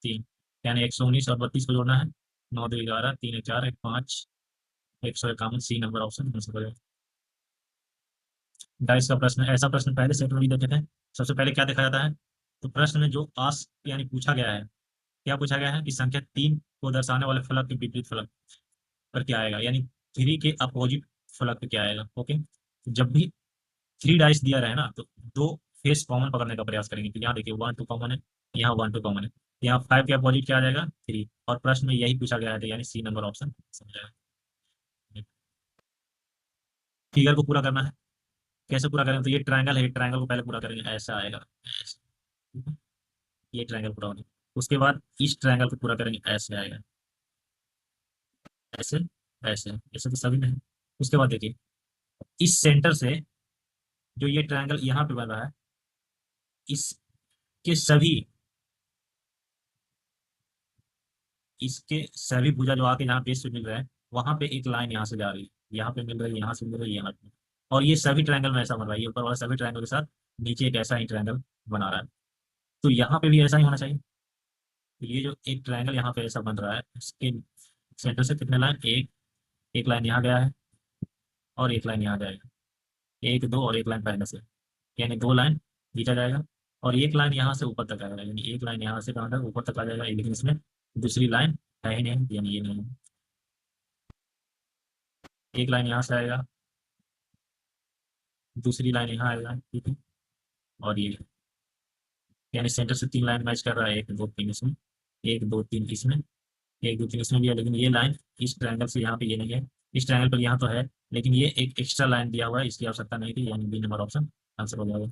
3, यानी 119 और 32 को जोड़ना है। 9 2 11 3 1 4 1 5 151, सी नंबर ऑप्शन आंसर हो जाएगा। डाइस का प्रश्न, ऐसा प्रश्न पहले सेट में भी देखे थे। सबसे पहले क्या देखा जाता है, तो प्रश्न में जो आस यानी पूछा गया है, क्या पूछा गया है कि संख्या 3 को दर्शाने वाले फलक के विपरीत फलक पर क्या आएगा, यानी 3 के अपोजिट फलक पे क्या आएगा। ओके, तो जब भी 3 डाइस दिया रहे ना, तो 2 फेस कॉमन पकड़ने का प्रयास करेंगे। तो यहाँ देखिए 1 2 कॉमन है, यहाँ 1 2 कॉमन है, यहाँ 5 के अपोजिट क्या आ जाएगा, 3। और प्रश्न में यही पूछा गया है, तो यानी सी नंबर ऑप्शन समझ आएगा। फिगर को पूरा करना है, कैसे पूरा करेंगे, तो ये ट्रायंगल है, ट्रायंगल को पहले पूरा करेंगे, ऐसा आएगा ऐसे, ठीक है? ये ट्रायंगल पूरा होगा। उसके बाद इस ट्रायंगल को पूरा करेंगे, ऐसे आएगा, ऐसे ऐसे ऐसे, तो सभी में है। उसके बाद देखिए इस सेंटर से जो ये ट्रायंगल यहाँ पे बन रहा है, इसके सभी, इसके सभी भुजा जो आके यहाँ बेस पे मिल रहा है, वहां पे एक लाइन यहाँ से जा रही है, यहाँ पे मिल रही है, यहाँ से मिल रही है, यहाँ पे। और ये सभी ट्रायंगल में ऐसा बन रहा है, ये ऊपर वाला सभी ट्रायंगल के साथ नीचे एक ऐसा ही ट्रायंगल बना रहा है। तो यहाँ पे भी ऐसा ही होना चाहिए। तो ये जो एक ट्रायंगल यहाँ पे ऐसा बन रहा है, इसके सेंटर से कितने लाइन, एक, एक लाइन यहाँ गया है और एक लाइन यहाँ जाएगा, 1 2 और एक लाइन पहले से, यानी 2 लाइन खींचा जाएगा। और एक लाइन यहाँ से ऊपर तक आएगा, यानी एक लाइन यहाँ से कहाँ तक, ऊपर तक आ जाएगा। लेकिन इसमें दूसरी लाइन है ही नहीं, यानी ये नहीं है। एक लाइन यहाँ से आएगा, दूसरी लाइन यहाँ आएगा, ठीक है। और ये यानी सेंटर से 3 लाइन मैच कर रहा है, 1 2 3 इसमें, 1 2 3 इसमें, 1 2 3 इसमें भी है, लेकिन ये लाइन इस ट्रायंगल से यहाँ पे ये नहीं है, इस ट्रायंगल पर यहाँ तो है, लेकिन ये एक एक्स्ट्रा लाइन दिया हुआ है, इसकी आवश्यकता नहीं थी, यानी बी नंबर ऑप्शन आंसर हो जाएगा।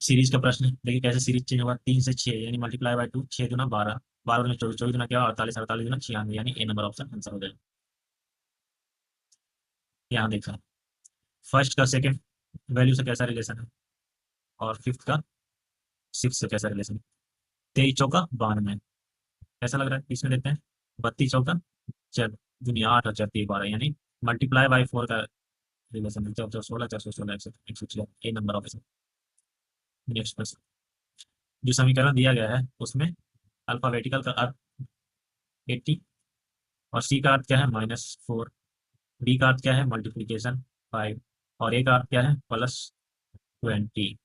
सीरीज का प्रश्न है, देखिए कैसे सीरीज चेंज होगा। 3 से 6 यानी मल्टीप्लाई बाय 2, 6 दूना 12, 12 दूना 24, 24 दूना क्या, 48, 48 दूना 96, यानी ए नंबर ऑप्शन आंसर हो जाएगा। यहाँ देखा फर्स्ट का सेकंड वैल्यू से कैसा रिलेशन है, और फिफ्थ का सिक्स से कैसा रिलेशन है। 23 चौका 92, कैसा लग रहा है, इसमें देखते हैं। 32 चौका 4 दूनी 8 और 4 3 12, यानी मल्टीप्लाई बाय 4 का रिलेशन है। 4 4 16, 4 16, 106, ए नंबर ऑप्शन। नेक्स्ट क्वेश्चन, जो समीकरण दिया गया है उसमें अल्फाबेटिकल का अर्थ 80, और सी का अर्थ क्या है, -4, बी का अर्थ क्या है, मल्टीप्लीकेशन 5, और ए का अर्थ क्या है, +20।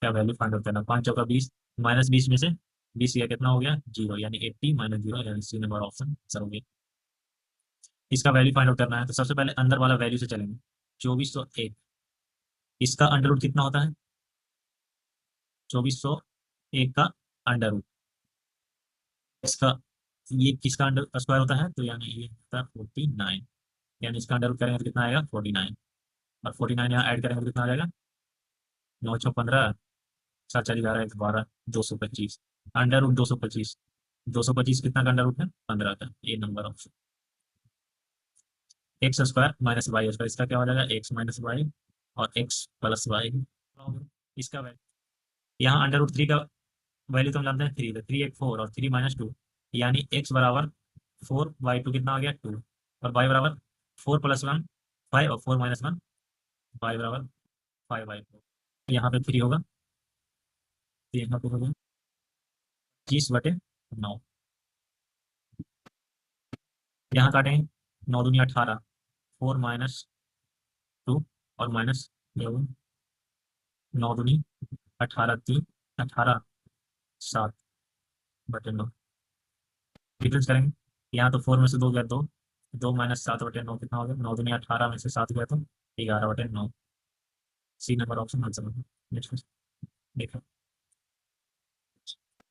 क्या वैल्यू फाइंड आउट करना, 5 चौका 20, -20 में से 20 या कितना हो गया, 0, यानी 80 -0, यानी सी नंबर ऑप्शन आंसर हो गया। इसका वैल्यू फाइंड आउट करना है, तो सबसे पहले अंदर वाला वैल्यू से चलेंगे। 2401, इसका अंडर रूट कितना होता है, 2401 का अंडर रूट, इसका ये किसका अंडर स्क्वायर होता है, तो यानी ये होता है 49, यानी इसका अंडर रूट करेंगे तो कितना आएगा, 49, और 49 यहाँ ऐड करेंगे तो कितना आ जाएगा, 9 6 15, 7 4 11 1 12, 225, अंडर रूट 225, 225 कितना का अंडर रूट है, 15 का, ये number option. X square minus y square, इसका क्या हो जाएगा, एक्स माइनस वाई, और एक्स प्लस वाई। इसका वैल्यू यहाँ अंडर रूट 3 का वैल्यू तो हम जानते हैं 3, तो 3 1 4 और 3 - 2, यानी एक्स बराबर 4/2 कितना आ गया, 2, और वाई बराबर 4 + 1 5, और 4 - 1 वाई बराबर 5/4। यहाँ पे 3 होगा, तो यहाँ पे होगा 25/9। यहाँ काटेंगे, 9 दूनी 18, 4 - 2 और माइनस 9 दूनी 18, 3 18, 7/9 डिफरेंस करेंगे। यहाँ तो 4 में से 2 गया, 2, 2 - 7/9 कितना हो गया, 9 दूनी 18 में से 7 गया तो 11/9, सी नंबर ऑप्शन आंसर होगा। नेक्स्ट क्वेश्चन देखो,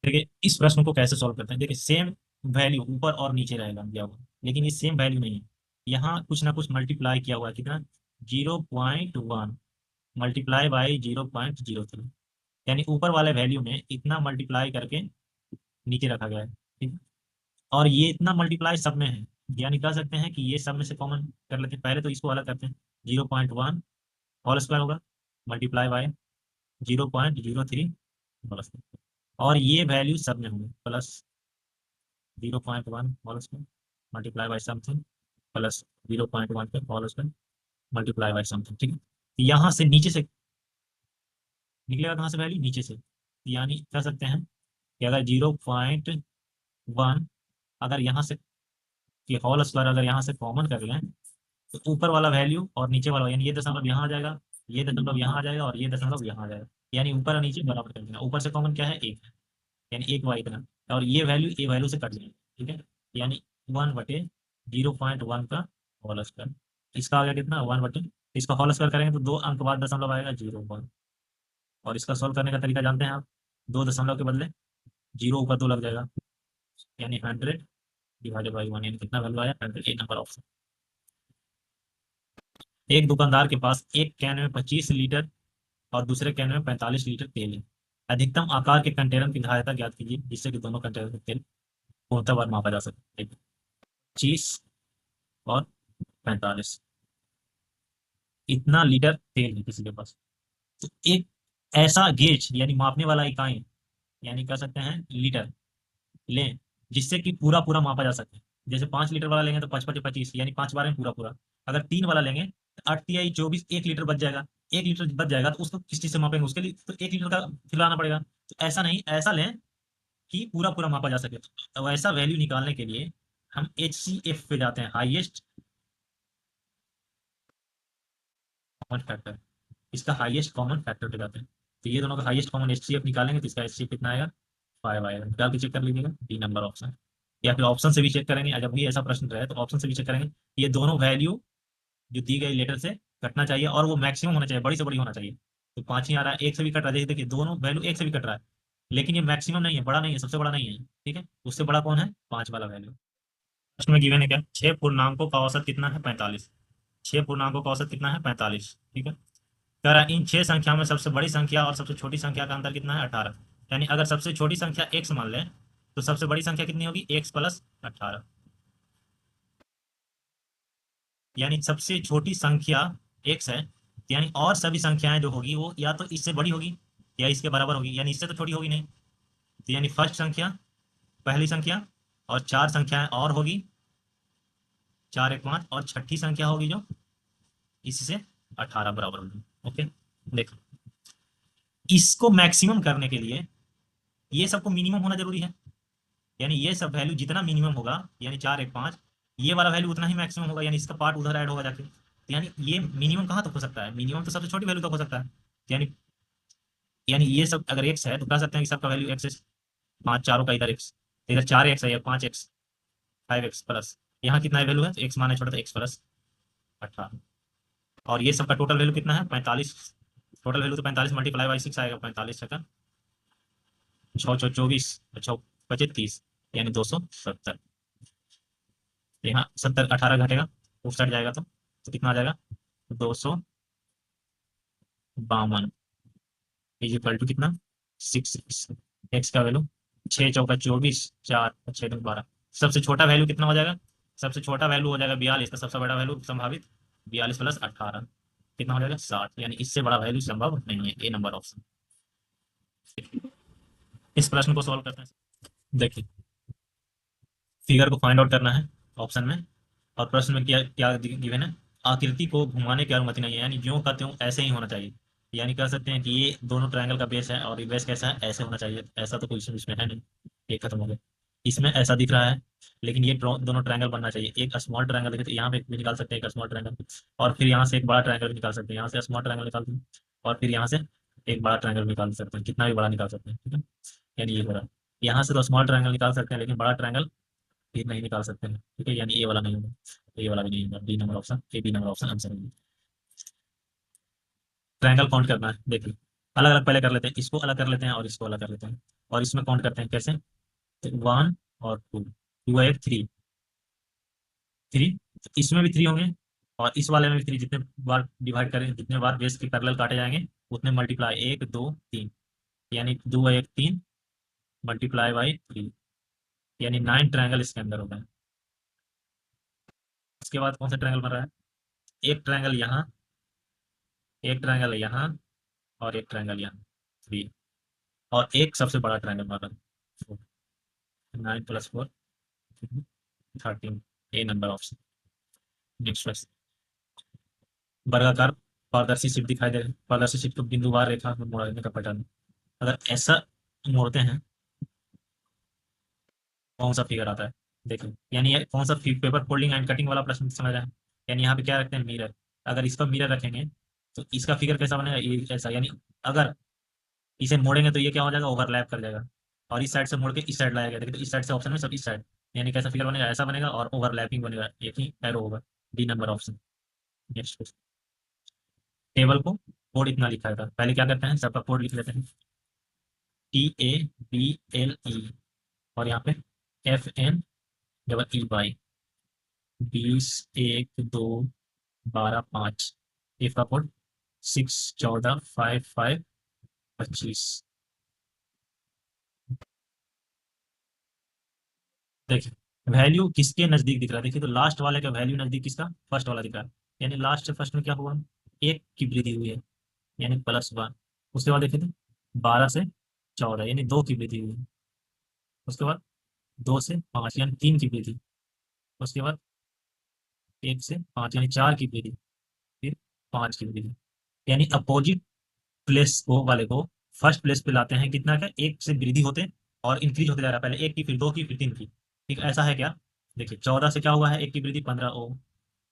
देखिए इस प्रश्न को कैसे सॉल्व करते हैं। देखिए सेम वैल्यू ऊपर और नीचे रहेगा दिया हुआ, लेकिन ये सेम वैल्यू नहीं है, यहाँ कुछ ना कुछ मल्टीप्लाई किया हुआ है, कितना, 0.1 मल्टीप्लाई बाई 0.03, यानी ऊपर वाले वैल्यू में इतना मल्टीप्लाई करके नीचे रखा गया है, ठीक है? और ये इतना मल्टीप्लाई सब में है, यानी कह सकते हैं कि ये सब में से कॉमन कर लेते हैं। पहले तो इसको अलग करते हैं, 0.1 होल स्क्वायर होगा, मल्टीप्लाई बाय 0.03 होल स्क्वायर, और ये वैल्यू सब में होंगे, plus 0.1 whole square multiply by something, plus 0.1 पे whole square multiply by something, ठीक है। यहाँ से नीचे से निकलेगा, कहाँ से वैल्यू, नीचे से, यानी कह सकते हैं कि अगर 0.1 अगर यहाँ से कि होल स्क्वायर अगर यहाँ से कॉमन कर लें, तो ऊपर वाला वैल्यू और नीचे वाला, यानी ये दशमलव यहाँ आ जाएगा, ये दशमलव यहाँ आ जाएगा, और ये दशमलव यहाँ आ जाएगा, यानी ऊपर और नीचे बराबर कर देना। ऊपर से कॉमन क्या है, एक है, यानी एक वाई इतना, और ये वैल्यू ए वैल्यू से कट जाएगा, ठीक है, यानी 1/0.1 का होल स्क्वायर। इसका आ गया कितना, 1/, इसका होल स्क्वायर करेंगे तो 2 अंक बाद दशमलव आएगा, 0.1, और इसका सॉल्व करने का तरीका जानते हैं आप, 2 दशमलव के बदले 0 ऊपर 2 लग जाएगा, यानी 100/1, यानी कितना वैल्यू आया, 100, ए नंबर ऑप्शन। एक दुकानदार के पास एक कैन में 25 लीटर और दूसरे कैन में 45 लीटर तेल है। अधिकतम आकार के कंटेनर की धारिता ज्ञात कीजिए जिससे कि दोनों कंटेनर का तेल पूर्णतः बार मापा जा सके। 25 और 45, इतना लीटर तेल है किसी के पास, तो एक ऐसा गेज यानी मापने वाला इकाई, यानी कह सकते हैं लीटर लें, जिससे कि पूरा पूरा मापा जा सके। जैसे 5 लीटर वाला लेंगे तो 5 × 25 यानी 5 बार में पूरा पूरा। अगर 3 वाला लेंगे तो 8 × 24, 1 लीटर बच जाएगा। 1 लीटर बच जाएगा तो उसको किस चीज से मापेंगे, उसके लिए तो 1 लीटर का खिलाना पड़ेगा। तो ऐसा नहीं, ऐसा लें कि पूरा पूरा मापा जा सके। तो ऐसा वैल्यू निकालने के लिए हम HCF पे जाते हैं, हाईएस्ट कॉमन फैक्टर, इसका हाईएस्ट कॉमन फैक्टर पे जाते हैं। तो ये दोनों का हाईएस्ट कॉमन HCF निकालेंगे तो इसका HCF कितना आएगा, 5 आएगा। निकाल के चेक कर लीजिएगा, डी नंबर ऑप्शन। या फिर ऑप्शन से भी चेक करेंगे, जब भी ऐसा प्रश्न रहे तो ऑप्शन से भी चेक करेंगे, ये दोनों वैल्यू जो दी गई लेटर से कटना चाहिए और वो मैक्सिमम होना चाहिए, बड़ी से बड़ी होना चाहिए। तो 5 ही आ रहा है, एक से भी कट रहा है, देखिए देखिए दोनों वैल्यू एक से भी कट रहा है, लेकिन ये मैक्सिमम नहीं है, बड़ा नहीं है, सबसे बड़ा नहीं है, ठीक है। उससे बड़ा कौन है? 5 वाला वैल्यू। प्रश्न में गिवन है क्या, 6 पूर्णांकों का औसत कितना है? 45। 6 पूर्णांकों का औसत कितना है? 45, ठीक है। कह रहा है इन 6 संख्याओं में सबसे बड़ी संख्या और सबसे छोटी संख्या का अंतर कितना है? 18। यानी अगर सबसे छोटी संख्या x मान लें तो सबसे बड़ी संख्या कितनी होगी? x plus 18। यानी सबसे छोटी संख्या x है, यानी और सभी संख्याएं जो होगी वो या तो इससे बड़ी होगी या इसके बराबर होगी, यानी इससे तो छोटी होगी नहीं। तो यानी फर्स्ट संख्या, पहली संख्या, और 4 संख्याएं और होगी, 4 1 5, और छठी संख्या होगी जो इससे 18 बराबर होगी। ओके, देखो इसको मैक्सिमम करने के लिए ये सबको मिनिमम होना जरूरी है, यानी ये सब वैल्यू जितना मिनिमम होगा, यानी 4 1 5, ये वाला वैल्यू उतना ही मैक्सिमम होगा, यानी इसका पार्ट उधर ऐड होगा जाके। तो यानी ये मिनिमम कहाँ तक हो सकता है? मिनिमम तो सबसे छोटी वैल्यू तक हो सकता है। यानी यानी ये सब अगर एक्स है तो कह सकते हैं कि सबका वैल्यू एक्स है। 5 चारों का इधर एक्स, इधर 4 एक्स है या 5 एक्स, 5 एक्स प्लस यहाँ कितना वैल्यू है? तो एक्स माना छोटा था, एक्स प्लस 18। और ये सबका टोटल वैल्यू कितना है? 45। टोटल वैल्यू तो 45 मल्टीप्लाई बाई 6 आएगा, 45 सेकंड, 6 6 24, 6 25 30, यानी 270। यहाँ 70, 18 घटेगा, उस साइड जाएगा तो कितना आ जाएगा? 252 इज इक्वल टू कितना? 6। एक्स का वैल्यू 6 चौका 24, 4 6 2 12। सबसे छोटा वैल्यू कितना हो जाएगा? सबसे छोटा वैल्यू हो जाएगा 42, तो सबसे बड़ा वैल्यू संभावित 42 प्लस 18 कितना हो जाएगा? 60। यानी इससे बड़ा वैल्यू संभव नहीं है, ए नंबर ऑप्शन। इस प्रश्न को सॉल्व करते हैं। देखिए, फिगर को फाइंड आउट करना है ऑप्शन में, और प्रश्न में क्या क्या गिवन है? आकृति को घुमाने की अनुमति नहीं है, यानी ज्यों का त्यों ऐसे ही होना चाहिए। यानी कह सकते हैं कि ये दोनों ट्रायंगल का बेस है और ये बेस कैसा है? ऐसे होना चाहिए। ऐसा तो कोई इसमें है नहीं, ये खत्म हो गया। इसमें ऐसा दिख रहा है, लेकिन ये दोनों ट्रायंगल बनना चाहिए। एक स्मॉल ट्रायंगल देखिए, तो यहाँ पे भी निकाल सकते हैं एक स्मॉल ट्रायंगल, और फिर यहाँ से एक बड़ा ट्रायंगल भी निकाल सकते हैं। यहाँ से स्मॉल ट्रायंगल निकालते हैं और फिर यहाँ से एक बड़ा ट्रायंगल निकाल सकते हैं, कितना भी बड़ा निकाल सकते हैं, ठीक है। यानी ये हो रहा है, यहाँ से तो स्मॉल ट्रायंगल निकाल सकते हैं, लेकिन बड़ा ट्रायंगल फिर नहीं निकाल सकते हैं, ठीक है। यानी ए वाला नहीं होगा, ए वाला भी नहीं होगा, B number option, A B number option answer होगा। ट्रायंगल काउंट करना है, देखिए अलग अलग पहले कर लेते हैं, इसको अलग कर लेते हैं और इसको अलग कर लेते हैं, और इसमें काउंट करते हैं कैसे? तो 1 और 2, 2 1 3, 3, तो इसमें भी 3 होंगे और इस वाले में भी 3। जितने बार डिवाइड करें, जितने बार बेस के पैरेलल काटे जाएंगे उतने मल्टीप्लाई, 1 2 3, यानी 2 1 3 मल्टीप्लाई बाई 3, यानी 9 ट्रायंगल इसके अंदर होगा। उसके बाद कौन सा ट्रायंगल बन रहा है? एक ट्रायंगल यहाँ, एक ट्रायंगल यहाँ, और एक ट्रायंगल यहाँ, 3, और एक सबसे बड़ा ट्रायंगल बन रहा है। 9 + 4 13, ए नंबर ऑप्शन। नेक्स्ट क्वेश्चन, वर्गाकार पारदर्शी शीट दिखाई दे रहा है। पारदर्शी शीट को बिंदुवार रेखा में मोड़ने का पैटर्न, अगर ऐसा मोड़ते हैं कौन सा फिगर आता है? देखो, यानी ये कौन सा पेपर फोल्डिंग एंड कटिंग वाला प्रश्न समझ रहा है। यानी यहाँ पे क्या रखते हैं? मिरर। अगर इस पर मिरर रखेंगे तो इसका फिगर कैसा बनेगा? ये ऐसा, यानी अगर इसे मोड़ेंगे तो ये क्या हो जाएगा? ओवरलैप कर जाएगा, और इस साइड से मोड़ के इस साइड लाया गया, देखिए तो इस साइड से ऑप्शन में सब इस साइड, यानी कैसा फिगर बनेगा? ऐसा बनेगा और ओवरलैपिंग बनेगा, एक ही एरो होगा, D number option. Next, table को कोड इतना लिखा था, पहले क्या करते हैं? सबका कोड लिख लेते हैं, TABLE, और यहाँ पे FNEY, 20 1 2 12 5, एफ का कोड 6 14 5 5 25। देखिए वैल्यू किसके नजदीक दिख रहा है? देखिए तो लास्ट वाले का वैल्यू नजदीक किसका? फर्स्ट वाला दिख रहा है, यानी लास्ट से फर्स्ट में क्या हुआ? एक की वृद्धि हुई है, यानी +1। उसके बाद देखिए तो 12 से 14, यानी 2 की वृद्धि हुई है। उसके बाद 2 से 5, यानी 3 की वृद्धि। उसके बाद 1 से 5, यानी 4 की वृद्धि, फिर 5 की वृद्धि। यानी अपोजिट प्लेस को वाले को फर्स्ट प्लेस पे लाते हैं, कितना का? 1 से वृद्धि होते और इंक्रीज होते जा रहा है, पहले 1 की, फिर 2 की, फिर 3 की, ठीक ऐसा है क्या? देखिए 14 से क्या हुआ है? 1 की वृद्धि 15 ओ,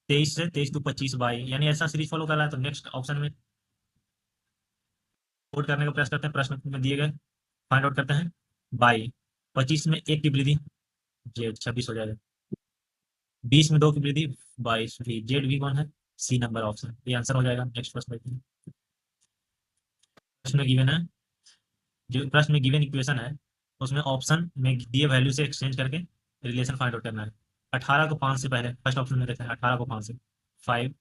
23 से 23 तो 25 बाई, यानी ऐसा सीरीज फॉलो कर रहा है। तो नेक्स्ट ऑप्शन में कोड करने का प्रयास करते हैं, प्रश्न में दिए गए फाइंड आउट करते हैं। बाई 25 में 1 की वृद्धि, जेड 26 हो जाएगा। 20 में 2 की वृद्धि 22, भी जेड भी कौन है? सी नंबर ऑप्शन, ये आंसर हो जाएगा। नेक्स्ट प्रश्न देखते हैं। प्रश्न में गिवन है, जो प्रश्न में गिवन इक्वेशन है उसमें ऑप्शन में दिए वैल्यू से एक्सचेंज करके रिलेशन फाइंड आउट करना है। 18 को 5 से पहले फर्स्ट ऑप्शन में देते हैं, 18 को 5 से 5,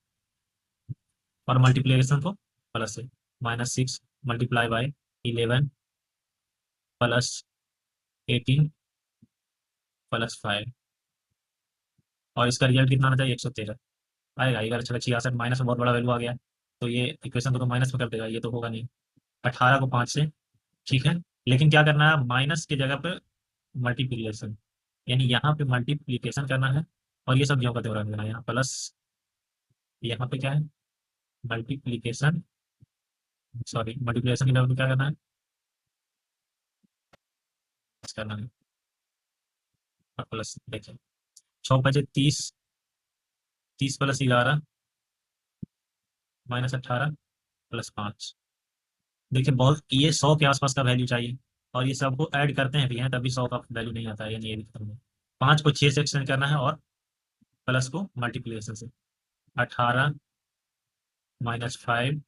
और मल्टीप्लिकेशन को प्लस से -6 मल्टीप्लाई बाई 11 प्लस 18 प्लस 5, और इसका रिजल्ट कितना आना चाहिए? 113 आएगा। 11×6 = 66, माइनस में बहुत बड़ा वैल्यू आ गया, तो ये इक्वेशन को तो माइनस में कर देगा, ये तो होगा नहीं। 18 को 5 से, ठीक है, लेकिन क्या करना है, माइनस की जगह पे मल्टीप्लीकेशन, यानी यहाँ पे मल्टीप्लीकेशन करना है, और ये सब ज्यों का त्यों रख देना है। यहाँ प्लस, यहाँ पे क्या है, मल्टीप्लीकेशन, सॉरी मल्टीप्लीकेशन की जगह पे क्या करना है, प्लस करना है, और प्लस देखिए 6×5 = 30, 30 + 11 -18 + 5। देखिए बहुत, ये 100 के आसपास का वैल्यू चाहिए, और ये सबको ऐड करते हैं भी हैं तभी 100 का वैल्यू नहीं आता है, यानी ये भी खत्म है। 5 को 6 से एक्सटेंड करना है, और प्लस को मल्टीप्लीकेशन से। 18 -5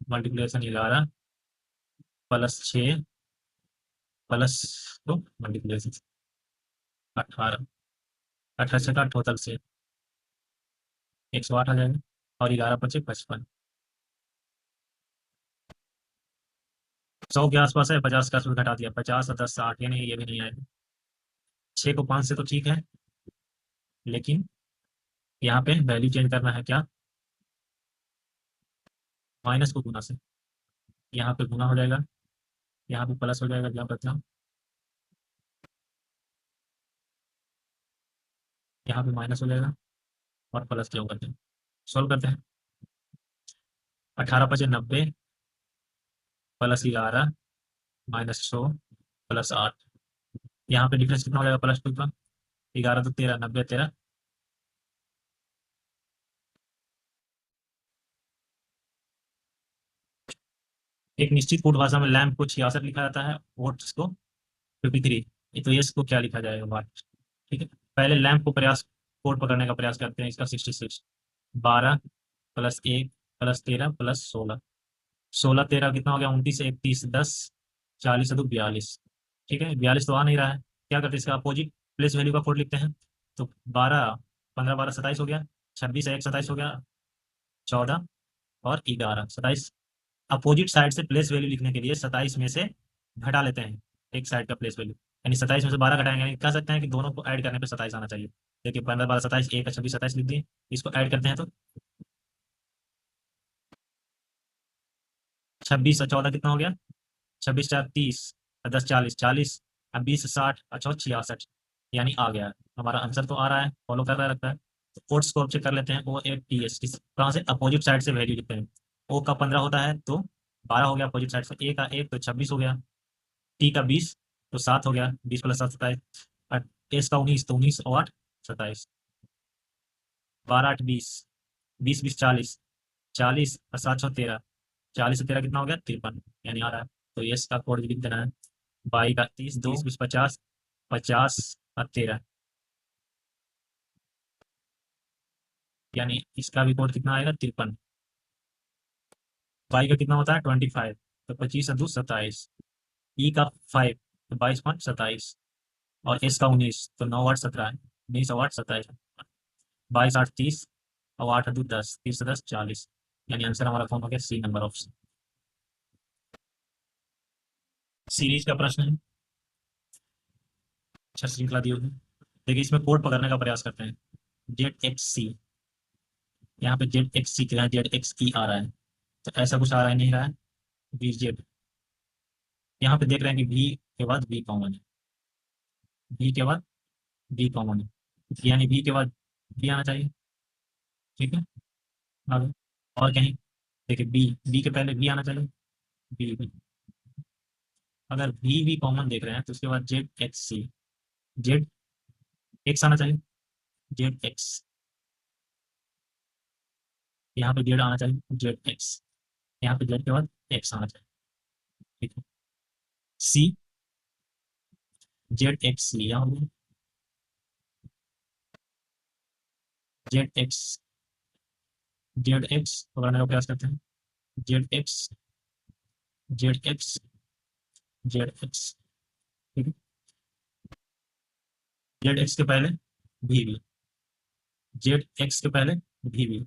मल्टीप्लीकेशन 11 +6 प्लस को मल्टीप्लीकेशन से 18, 18 से का टोटल से 108 आ जाएगा, और 11×5 = 55। 100 के आसपास है, 50 का आसपास घटा दिया, 50 और 10 60, यानी ये भी नहीं आएगा। 6 को 5 से तो ठीक है, लेकिन यहाँ पे वैल्यू चेंज करना है क्या, माइनस को गुना से। यहाँ पे गुना हो जाएगा, यहाँ पे प्लस हो जाएगा, यहाँ पर क्या, यहाँ पे माइनस हो जाएगा, और प्लस क्यों करते हैं, सॉल्व करते हैं। 18×5 = 90 +11 -100 +8, यहाँ पे डिफरेंस कितना हो जाएगा, +2 का। 11 तो 13, 90 13, एक निश्चित कोड भाषा में लैम्प को 66 लिखा जाता है, वोट्स को 53, तो इसको क्या लिखा जाएगा, वाट। ठीक है, पहले लैम्प को प्रयास, कोड पकड़ने का प्रयास करते हैं, इसका 66, 12 +1 +13 +16, 16 13 कितना हो गया, 29 31 10 40 2 42। ठीक है, 42 तो आ नहीं रहा है, क्या करते हैं, इसका अपोजिट प्लेस वैल्यू का कोड लिखते हैं। तो 12 15 12 27 हो गया, 26 1 27 हो गया, 14 और 11 27। अपोजिट साइड से प्लेस वैल्यू लिखने के लिए 27 में से घटा लेते हैं एक साइड का प्लेस वैल्यू, यानी 27 में से 12 घटाएंगे, यानी कह सकते हैं कि दोनों को ऐड करने पे 27 आना चाहिए। देखिए 15 12 27, 1 26 27 लिख दिए, इसको ऐड करते हैं तो 26 और 14 कितना हो गया, 26 4 30 और 10 40 40, अब 20 60 और 4 66, यानी आ गया है। हमारा आंसर तो आ रहा है, फॉलो कर रहा है लगता है। तो कोड्स को चेक कर लेते हैं, ओ ए टी एस, कहाँ से, अपोजिट साइड से वैल्यू लिखते हैं। ओ का 15 होता है तो 12 हो गया अपोजिट साइड से, ए का 1 तो 26 हो गया, टी का 20 तो 7 हो गया, 20 + 7 27, और एस का 19 तो 19 और 8 27, 12 8 20, 20 20 40, 40 और 7 6 13, 40 से 13 कितना हो गया, 53, यानी आ रहा है। तो ये इसका कोड लिख देना है, 22 31 20 20 50, 50 और 13, यानी इसका भी कोड कितना आएगा, 53। वाई का कितना होता है, 25, तो 25 और 2 27, ई का 5 तो 22 5 27, और एस का 19 तो 9 8 17, 19 और 8 27, 22 8 30, और 8 2 10, 30 से 10 40, यानी आंसर हमारा कौन हो गया, सी नंबर ऑप्शन। सीरीज का प्रश्न है, अच्छा श्रृंखला दी होगी। देखिए इसमें कोड पकड़ने का प्रयास करते हैं, ZXC, यहाँ पे ZXC क्या है, ZXE आ रहा है, तो ऐसा कुछ आ रहा है, नहीं रहा है, VZ, यहाँ पे देख रहे हैं कि V के बाद V कॉमन है, V के बाद V कॉमन है, यानी V के बाद V आना चाहिए। ठीक है, आगे और कहीं, देखिए B के पहले V आना चाहिए, B, अगर V कॉमन देख रहे हैं तो उसके बाद ZXC, जेड एक्स आना चाहिए, ZX, यहाँ पे जेड आना चाहिए, ZX, यहाँ पे जेड के बाद एक्स आना चाहिए। ठीक है, सी, ZXC यहाँ हो, ZX, जेड एक्स अगर मेरे को प्रयास करते हैं, Z x, Z x, Z x, ठीक है। जेड एक्स के पहले वी वी, जेड एक्स के पहले वी वी,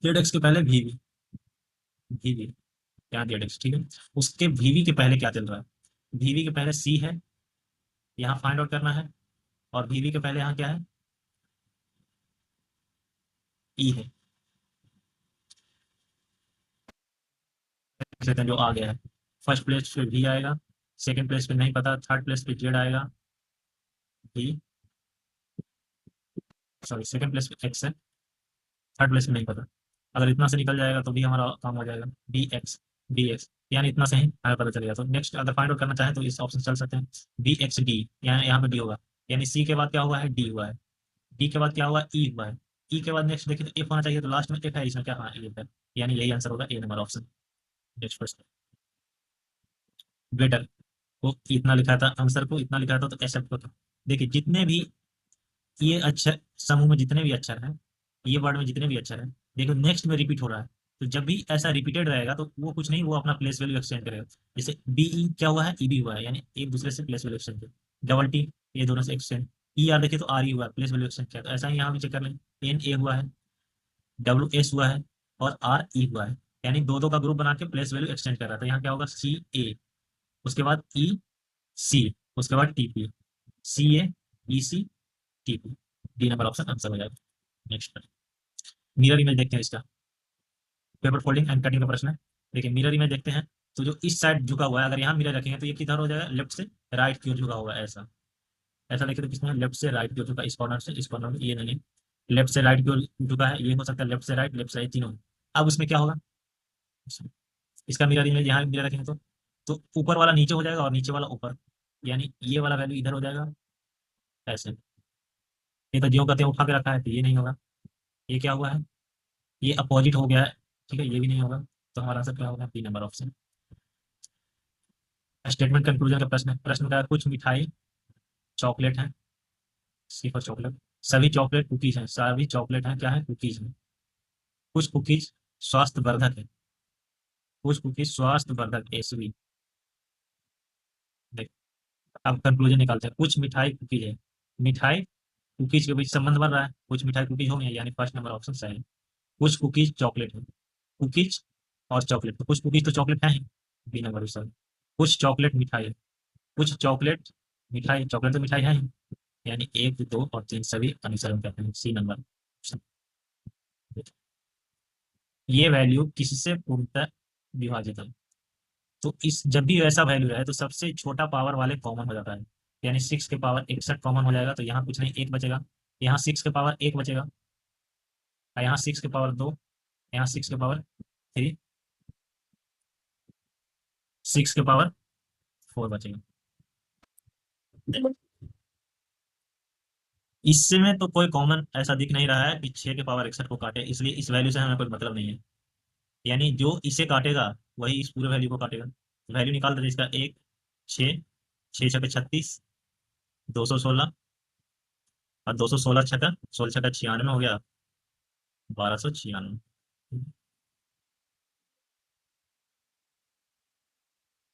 जेड एक्स के पहले वी वी, वी वी, यहाँ जेड एक्स, ठीक है। उसके वी वी के पहले क्या चल रहा है? वी वी के पहले सी है, यहाँ फाइंड आउट करना है। और वी वी के पहले यहाँ क्या है? ई है। सेकंड जो आ गया है, फर्स्ट प्लेस पे वी आएगा, सेकंड प्लेस पे नहीं पता, थर्ड प्लेस पे जेड आएगा, वी, सॉरी सेकंड प्लेस पे एक्स है, थर्ड प्लेस में नहीं पता। अगर इतना से निकल जाएगा तो भी हमारा काम हो जाएगा, बी एक्स, बी एक्स, यानी इतना से ही हमें पता चलेगा। तो नेक्स्ट अगर फाइंड आउट करना चाहें तो इस ऑप्शन चल सकते हैं, बी एक्स डी, यहाँ पे डी होगा, यानी सी के बाद क्या हुआ है? डी हुआ है। डी के बाद क्या हुआ? ई हुआ है। ई के बाद नेक्स्ट देखिए तो एफ होना चाहिए, तो लास्ट में एफ है, इसमें क्या? हाँ एफ है, यानी यही आंसर होगा, A number option. Next question, better को इतना लिखा था, आंसर को इतना लिखा था तो एक्सेप्ट को था। देखिए जितने भी ये अक्षर समूह में जितने भी अक्षर हैं, ये वर्ड में जितने भी अक्षर हैं, देखो नेक्स्ट में रिपीट हो रहा है, तो जब भी ऐसा रिपीटेड रहेगा तो वो कुछ नहीं, वो अपना प्लेस वैल्यू एक्सचेंज करेगा। जैसे बी ई क्या हुआ है? ई बी हुआ है, यानी एक दूसरे से प्लेस वैल्यू एक्सचेंज किया। डबल टी, ये दोनों से एक्सचेंज। ई आर देखिए तो आर ई हुआ है, प्लेस वैल्यू एक्सचेंज किया। तो ऐसा ही यहाँ भी चेक कर लें, एन ए हुआ है, डब्ल्यू एस हुआ है, और आर ई हुआ है, यानी दो दो का ग्रुप बना के प्लेस वैल्यू एक्सचेंज कर रहा था। यहाँ क्या होगा? सी ए, उसके बाद ई सी, उसके बाद T P, C A E C T P, D number option answer हो जाएगा। नेक्स्ट, मिरर इमेज देखते हैं इसका, पेपर फोल्डिंग एंड कटिंग का प्रश्न है। देखिए मिरर इमेज देखते हैं, तो जो इस साइड झुका हुआ है, अगर यहाँ मिरर रखेंगे तो ये किधर हो जाएगा? लेफ्ट से राइट की ओर झुका हुआ है, ऐसा। ऐसा देखिए तो किसमें? लेफ्ट से राइट की ओर झुका, इस कॉर्नर से इस कॉर्नर में, ये नहीं, लेफ्ट से राइट की ओर झुका है, ये हो सकता है लेफ्ट से राइट, लेफ्ट से राइट तीनों। अब उसमें क्या होगा? इसका मिरर इमेज यहाँ मिरर रखेंगे तो ऊपर वाला नीचे हो जाएगा और नीचे वाला ऊपर, यानी ये वाला वैल्यू इधर हो जाएगा, ऐसे। ये तो ज्यों का त्यों उठा के रखा है, तो ये नहीं होगा। ये क्या हुआ है? ये अपोजिट हो गया है, ठीक है, ये भी नहीं होगा। तो हमारा आंसर क्या होगा? B number option. Statement conclusion का प्रश्न है। प्रश्न का, कुछ मिठाई चॉकलेट है, सी फॉर चॉकलेट, सभी चॉकलेट कुकीज हैं, सभी चॉकलेट हैं क्या है? कुकीज हैं। कुछ कुकीज स्वास्थ्य वर्धक है, कुछ कुकीज स्वास्थ्य वर्धक, एसवी। देख, अब कंक्लूजन निकालते हैं। कुछ मिठाई कुकीज है, मिठाई कुकीज के बीच संबंध बन रहा है, कुछ मिठाई कुकीज होंगे, यानी फर्स्ट नंबर ऑप्शन सही है। कुछ कुकीज चॉकलेट है, कुकीज और चॉकलेट, तो कुछ कुकीज तो चॉकलेट है ही, बी नंबर ऑप्शन। कुछ चॉकलेट मिठाई है, कुछ चॉकलेट मिठाई, चॉकलेट तो मिठाई है ही, यानी एक दो और तीन सभी अनुसरण करते हैं, सी नंबर। ये वैल्यू किससे पूर्णतः विभाजित है? तो इस जब भी ऐसा वैल्यू है तो सबसे छोटा पावर वाले कॉमन हो जाता है, यानी 6 के पावर 61 कॉमन हो जाएगा, तो यहाँ कुछ नहीं, एक बचेगा। यहाँ 6 के पावर 1 बचेगा, और यहाँ 6 के पावर 2, यहाँ 6 के पावर 3, 6 के पावर 4 बचेगा। इसमें तो कोई कॉमन ऐसा दिख नहीं रहा है कि 6 के पावर 61 को काटे, इसलिए इस वैल्यू से हमें कोई मतलब नहीं है। यानी जो इसे काटेगा वही इस पूरे वैल्यू को काटेगा। वैल्यू निकाल दे इसका, एक, 6, 6 छके 36, 216, और 216 छका 16 छका 96 हो गया, 1296।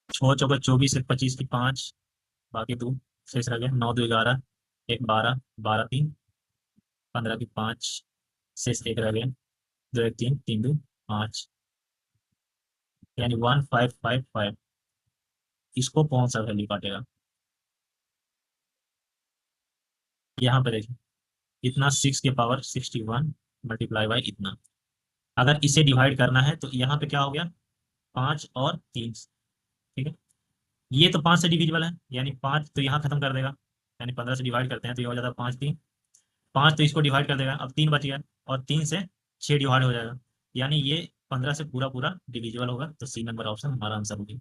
6 चौके 24, एक 25 की 5, बाकी 2 शेष रह गया, 9 2 11, एक 12, 12 3, 15 की 5, शेष एक रह गया, 2 1 3, 3 2 5, यानी 1555। इसको कौन सा वैल्यू काटेगा? यहाँ पे देखिए, इतना 6 के पावर 61 मल्टीप्लाई बाई इतना। अगर इसे डिवाइड करना है तो यहाँ पे क्या हो गया? 5 और 3, ठीक है। ये तो 5 से डिविजिबल है, यानी 5 तो यहाँ खत्म कर देगा, यानी 15 से डिवाइड करते हैं तो ये हो जाता है 5 3, 5 तो इसको डिवाइड कर देगा, अब 3 बच गया, और 3 से 6 डिवाइड हो जाएगा, यानी ये 15 से पूरा पूरा डिविजिबल होगा, तो सी नंबर ऑप्शन हमारा आंसर होगी।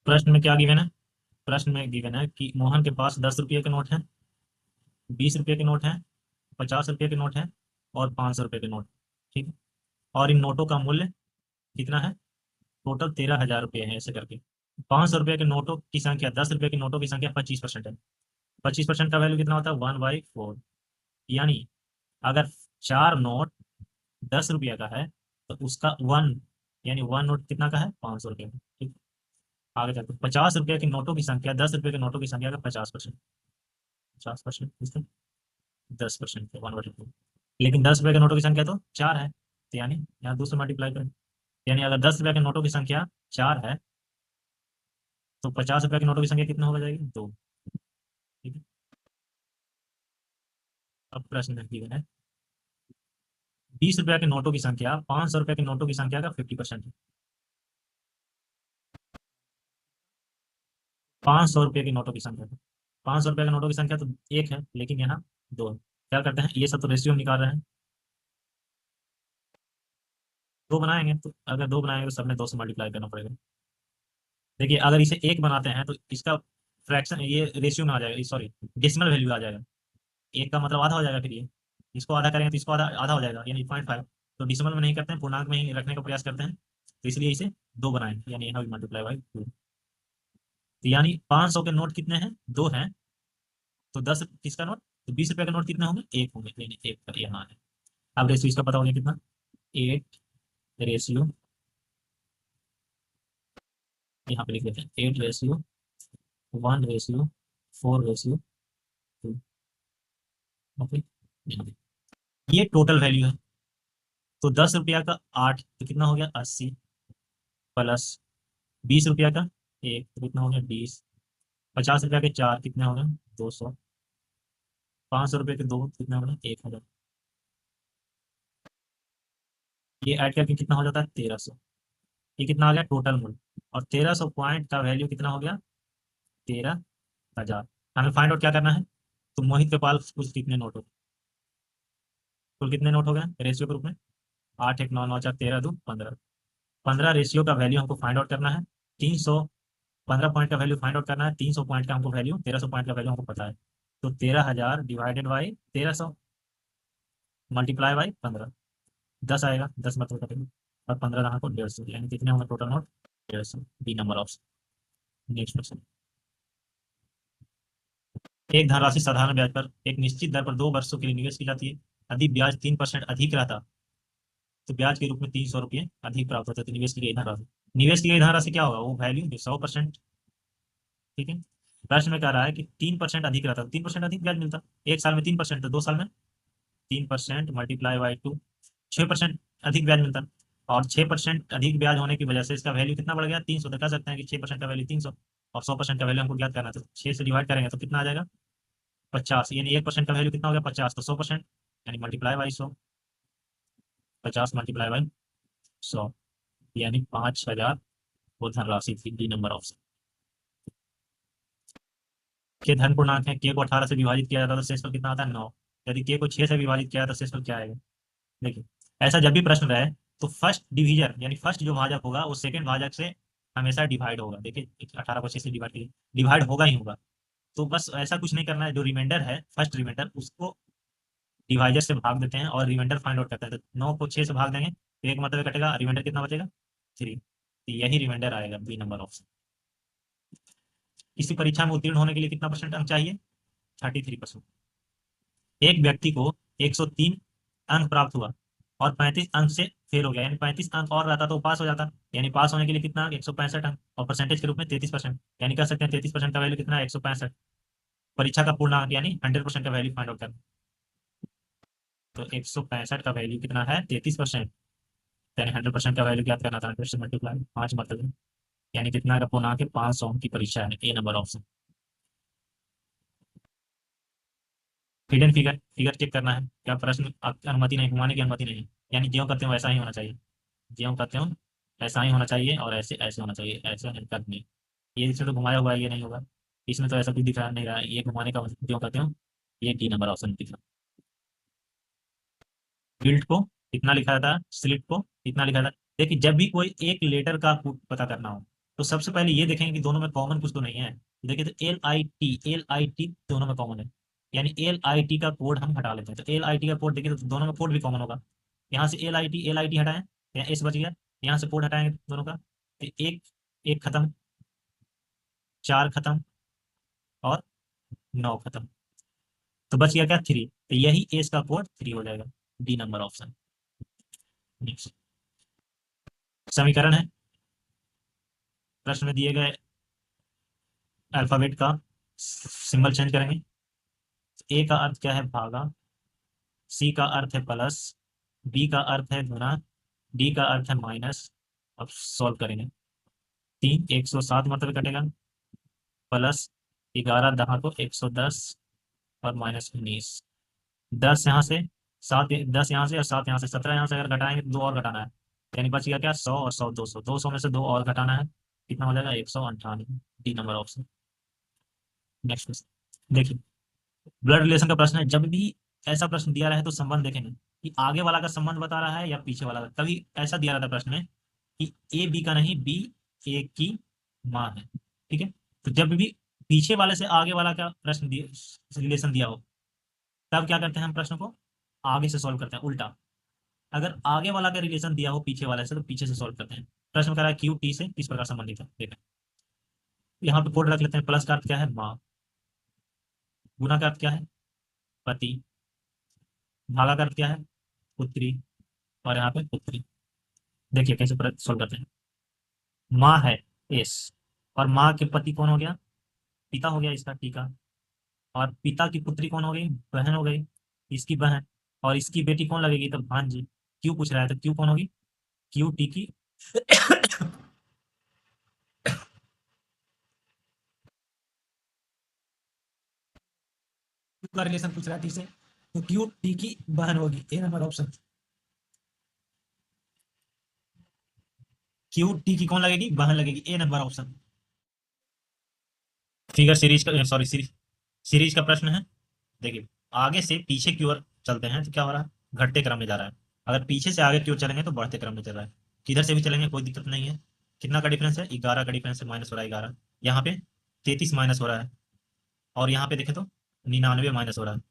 प्रश्न में क्या गिवन है? प्रश्न में गिवन है कि मोहन के पास 10 रुपये के नोट है, 20 रुपये के नोट है, 50 रुपये के नोट है, और 500 रुपये के नोट, ठीक है। और इन नोटों का मूल्य कितना है? टोटल 13,000 रुपये है, ऐसे करके। 500 रुपये के नोटों की संख्या, 10 रुपये के नोटों की संख्या 25% है। 25% का वैल्यू कितना होता है? 1/4। यानी अगर 4 नोट 10 रुपया का है तो उसका वन, यानी वन नोट कितना का है, 500 रुपये का, ठीक। आगे चलते 50 रुपये के नोटों की संख्या 10 रुपये के नोटों की संख्या का 50%। 50% इसका 10% 1/2। लेकिन 10 रुपये के नोटों की संख्या तो 4 है, तो यानी यहाँ 2 से मल्टीप्लाई करें। यानी अगर 10 रुपये के नोटों की संख्या 4 है तो 50 रुपये के नोटों की संख्या कितना होगा जाएगी, 2। ठीक है। अब प्रश्न given है 20 रुपया के नोटों की संख्या 500 रुपये के नोटों की संख्या का 50% है। 500 रुपये के नोटों की संख्या, 500 रुपये के नोटों की संख्या तो एक है, लेकिन यहाँ 2 है। क्या करते हैं, ये सब तो रेशियो निकाल रहे हैं, 2 बनाएंगे, तो अगर 2 बनाएंगे तो सब में 2 से मल्टीप्लाई करना पड़ेगा। देखिए अगर इसे 1 बनाते हैं तो इसका फ्रैक्शन, ये रेशियो में आ जाएगा, सॉरी डेसिमल वैल्यू आ जाएगा। 1 का मतलब आधा हो जाएगा, फिर ये इसको आधा करेंगे तो इसको आधा आधा हो जाएगा, यानी 0.5। तो डिसिमल में नहीं करते हैं, पूर्णांक में ही रखने का प्रयास करते हैं, तो इसलिए इसे 2 बनाएंगे, यानी यहाँ भी मल्टीप्लाई बाई 2। तो यानी 500 के नोट कितने हैं, 2 हैं। तो 10 किसका नोट, तो 20 रुपये के नोट कितने होंगे, 1 होंगे, यानी 1 का यहाँ है। अब रेशियो इसका पता हो गया कितना, 8 रेशियो, यहाँ पे लिख देते हैं 8/1/4/2। ओके, ये टोटल वैल्यू है। तो 10 रुपया का 8 तो कितना हो गया, 80, प्लस 20 रुपया का 1 तो कितना हो गया, 20, 50 रुपया के 4 कितने हो गए, 200, 500 रुपये के 2 कितने हो गए, 1000। ये ऐड करके कितना हो जाता है, 1300। ये कितना आ गया टोटल मूल्य, और 1300 पॉइंट का वैल्यू कितना हो गया, 13,000। हमें फाइंड आउट क्या करना है, तो मोहित के पास कुछ कितने नोट हो, कुल कितने नोट हो गए रेशियो के रूप में, 8 1 9 9 4 13 2 15। 15 रेशियो का वैल्यू हमको फाइंड आउट करना है। 315 पॉइंट का वैल्यू फाइंड आउट करना है, 300 पॉइंट का हमको वैल्यू, 1300 पॉइंट का वैल्यू हमको पता है। तो 13,000 डिवाइडेड बाई 1300 मल्टीप्लाई बाई 15, 10 आएगा, 10 मतलब कटेगा, और 15 रहा को 150, यानी कितने होंगे total note, 150। B number option. Next question, एक धनराशि साधारण ब्याज पर एक निश्चित दर पर 2 वर्षों के लिए निवेश की जाती है। यदि ब्याज 3% अधिक रहता तो ब्याज के रूप में 300 रुपये अधिक प्राप्त होते थे। निवेश की गई धनराशि, निवेश की गई धनराशि क्या होगा, वो वैल्यू जो 100%। ठीक है। प्रश्न में कह रहा है कि 3% अधिक रहता तो 3% अधिक ब्याज मिलता, एक साल में 3% तो 2 साल में 3% मल्टीप्लाई बाई 2, 6% अधिक ब्याज मिलता। और 6% अधिक ब्याज होने की वजह से इसका वैल्यू कितना बढ़ गया, 300। तो कह सकते हैं कि 6% का वैल्यू 300, और 100% का वैल्यू हमको ज्ञात करना है, तो 6 से डिवाइड करेंगे तो कितना आ जाएगा, 50। यानी 1% का वैल्यू कितना हो गया, 50, तो 100%, यानी मल्टीप्लाई बाई 100, 50 मल्टीप्लाई बाई 100, यानी 5,000 वो धनराशि थी। D number option. के धन पूर्णांक है, के को 18 से विभाजित किया जाता है तो शेषफल कितना आता है, 9। यदि के को 6 से विभाजित किया जाता है तो शेषफल क्या आएगा। देखिए ऐसा जब भी प्रश्न रहे तो फर्स्ट डिवीजन, यानी फर्स्ट जो भाजक होगा वो सेकंड भाजक से हमेशा डिवाइड होगा। देखिए 18 को 6 से डिवाइड किया, डिवाइड होगा ही होगा। तो बस ऐसा कुछ नहीं करना है, जो रिमाइंडर है फर्स्ट रिमाइंडर उसको डिवाइजर से भाग देते हैं और रिमाइंडर फाइंड आउट करते हैं। तो 9 को 6 से भाग देंगे तो एक मतलब कटेगा, रिमाइंडर कितना बचेगा, 3। तो यही रिमाइंडर आएगा, बी नंबर ऑप्शन। किसी परीक्षा में उत्तीर्ण होने के लिए कितना परसेंट अंक चाहिए, 33%। एक व्यक्ति को 103 अंक प्राप्त हुआ और 35 अंक से फेल हो गया, यानी 35 अंक और रहता तो वो पास हो जाता। यानी पास होने के लिए कितना, 165 अंक, और परसेंटेज के रूप में 33%, यानी कह सकते हैं 33% का वैल्यू कितना है, 165। परीक्षा का पूर्णांक यानी 100% का वैल्यू फाइंड आउट करना। तो 165 का वैल्यू कितना है, 33%, यानी 100% का वैल्यू ज्ञात करना था, 100 से मल्टीप्लाई 5 मतलब, यानी कितना का पूर्णांक है, 500 अंक की परीक्षा है, A number option. Hidden figure, figure check करना है, क्या प्रश्न अनुमति नहीं, घुमाने की अनुमति नहीं, यानी ज्यों करते हो वैसा ही होना चाहिए, ज्यों करते हो ऐसा ही होना चाहिए, और ऐसे ऐसे होना चाहिए, ऐसे हरकत नहीं। ये इसमें तो घुमाया हुआ है, ये नहीं होगा, इसमें तो ऐसा कुछ दिखा नहीं रहा है, ये घुमाने का मतलब ज्यों करते हो। ये डी नंबर ऑप्शन दिख रहा। बिल्ट को कितना लिखा जाता है, स्लिट को कितना लिखा जाता है। देखिए जब भी कोई एक लेटर का पता करना हो तो सबसे पहले ये देखेंगे कि दोनों में कॉमन कुछ तो नहीं है। देखिए तो एल आई टी दोनों में कॉमन है, यानी एल आई टी का कोड हम हटा लेते हैं, तो एल आई टी का कोड देखिए तो दोनों में कोड भी कॉमन होगा। यहाँ से एल आई टी हटाएं, यहाँ एस बच गया, यहाँ से कोड हटाएंगे दोनों का, तो एक, एक खत्म, 4 खत्म, और 9 खत्म। तो बच गया क्या, 3। तो यही एस का कोड 3 हो जाएगा, डी नंबर ऑप्शन। नेक्स्ट समीकरण है, प्रश्न में दिए गए अल्फाबेट का सिंबल चेंज करेंगे। ए का अर्थ क्या है, भागा। सी का अर्थ है प्लस। बी का अर्थ है गुना। डी का अर्थ है माइनस। अब सॉल्व करेंगे। 107 मतलब कटेगा, प्लस 11 दहा को 110, और माइनस 19। 10 यहाँ से, 7, 10 यहाँ से और 7 यहाँ से, 17 यहाँ से अगर घटाएंगे तो 2 और घटाना है। यानी बच गया क्या, 100 और 100, 200। 200 में से 2 और घटाना है, कितना हो जाएगा, 198। D number option. Next question देखिए, ब्लड रिलेशन का प्रश्न है। जब भी ऐसा प्रश्न दिया रहे तो संबंध देखेंगे कि आगे वाला का संबंध बता रहा है या पीछे वाला का। कभी ऐसा दिया रहता है प्रश्न में कि ए बी का नहीं, बी ए की माँ है, ठीक है। तो जब भी पीछे वाले से आगे वाला का प्रश्न रिलेशन दिया हो, तब क्या करते हैं हम, प्रश्न को आगे से सॉल्व करते हैं उल्टा। अगर आगे वाला का रिलेशन दिया हो पीछे वाले से, तो पीछे से सॉल्व करते हैं। प्रश्न कह रहा है क्यू टी से किस प्रकार संबंधित है, देखा। यहाँ पे कोड रख लेते हैं। प्लस का अर्थ क्या है, माँ। गुना का अर्थ क्या है, पति। भागा का अर्थ क्या है, पुत्री। और यहाँ पे पुत्री। देखिए कैसे सॉल्व करते हैं। माँ है एस, और माँ के पति कौन हो गया, पिता हो गया इसका, टीका। और पिता की पुत्री कौन हो गई, बहन हो गई, इसकी बहन। और इसकी बेटी कौन लगेगी, तो भांजी। क्यों पूछ रहा है, तो क्यों कौन होगी, क्यू टी की का रिलेशन पूछ रहा है टी से, तो क्यू टी की बहन होगी, ए नंबर ऑप्शन। क्यू टी की कौन लगेगी, बहन लगेगी, ए नंबर ऑप्शन। फिगर सीरीज का, सॉरी, सीरीज का प्रश्न है। देखिए, आगे से पीछे की ओर चलते हैं तो क्या हो रहा है, घटते क्रम में जा रहा है। अगर पीछे से आगे की ओर चलेंगे तो बढ़ते क्रम में चल रहा है। किधर से भी चलेंगे कोई दिक्कत नहीं है। कितना का डिफरेंस है, 11 का डिफरेंस है, माइनस हो रहा है 11। यहाँ पे 33 माइनस हो रहा है, और यहाँ पे देखें तो 99 माइनस हो रहा है।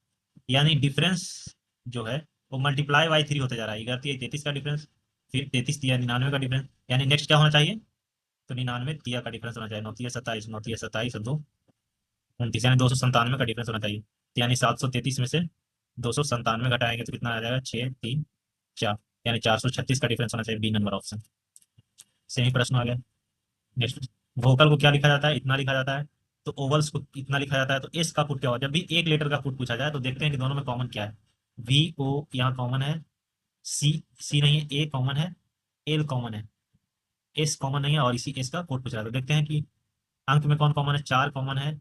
यानी डिफरेंस जो है वो मल्टीप्लाई बाई 3 होते जा रहा है। 11 तिया 33 का डिफरेंस, फिर 33 तिया 99 का डिफरेंस। यानी नेक्स्ट क्या होना चाहिए, तो 99 तिया का डिफरेंस होना चाहिए। 9 तिया 27, 9 तिया 27 और 2 29, यानी 297 का डिफरेंस होना चाहिए। यानी 733 में से 297 घटाएंगे तो कितना आ जाएगा, 6 3 4, यानी 436 का डिफरेंस होना चाहिए, बी नंबर ऑप्शन। सेम प्रश्न आ गया। नेक्स्ट, वोकल को क्या लिखा जाता है, इतना लिखा जाता है। तो ओवल्स को इतना लिखा जाता है। तो एस का फुट क्या होगा, जब भी एक लेटर का फुट पूछा जाए तो देखते हैं कि दोनों में कॉमन क्या है। वी ओ यहाँ कॉमन है, सी सी नहीं है, ए कॉमन है, एल कॉमन है, एस कॉमन नहीं है, और इसी एस का कोड पूछ रहा है। तो देखते हैं कि अंक में कौन कॉमन है, 4 कॉमन है,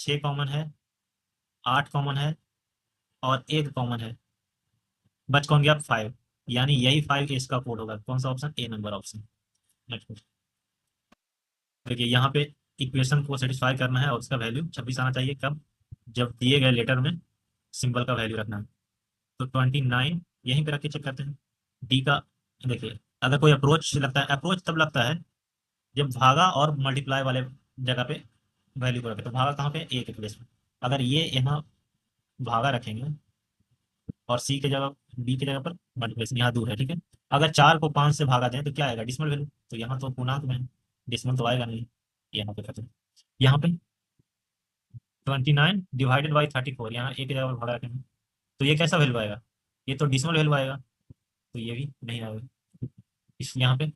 6 कॉमन है, 8 कॉमन है, और 1 कॉमन है। बच कौन गया, 5। यानी यही 5 एस का कोड होगा। कौन सा ऑप्शन, ए नंबर ऑप्शन। नेक्स्ट देखिए, यहाँ पे इक्वेशन को सेटिस्फाई करना है और उसका वैल्यू 26 आना चाहिए। कब, जब दिए गए लेटर में सिंबल का वैल्यू रखना है। तो 29 यहीं पे रख के चेक करते हैं। डी का, देखिए, अगर कोई अप्रोच लगता है, अप्रोच तब लगता है जब भागा और मल्टीप्लाई वाले जगह पे वैल्यू को रखे। तो भागा कहाँ पे, ए के प्लेस में। अगर ये यहाँ भागा रखेंगे और सी के जगह, बी की जगह पर मल्टीप्लिकेशन, यहाँ दूर है, ठीक है। अगर 4 को 5 से भागा दें तो क्या आएगा, डिसमल वैल्यू। तो यहाँ तो पूर्णांक में है, डिसमल तो आएगा नहीं। यहाँ पे खत्म। यहाँ पे 29 डिवाइडेड बाई 34, यहाँ एक की जगह पर भागा रखेंगे तो ये कैसा वैल्यू आएगा, ये तो डिसमल वैल्यू आएगा। तो ये भी नहीं आएगा। इस यहाँ पे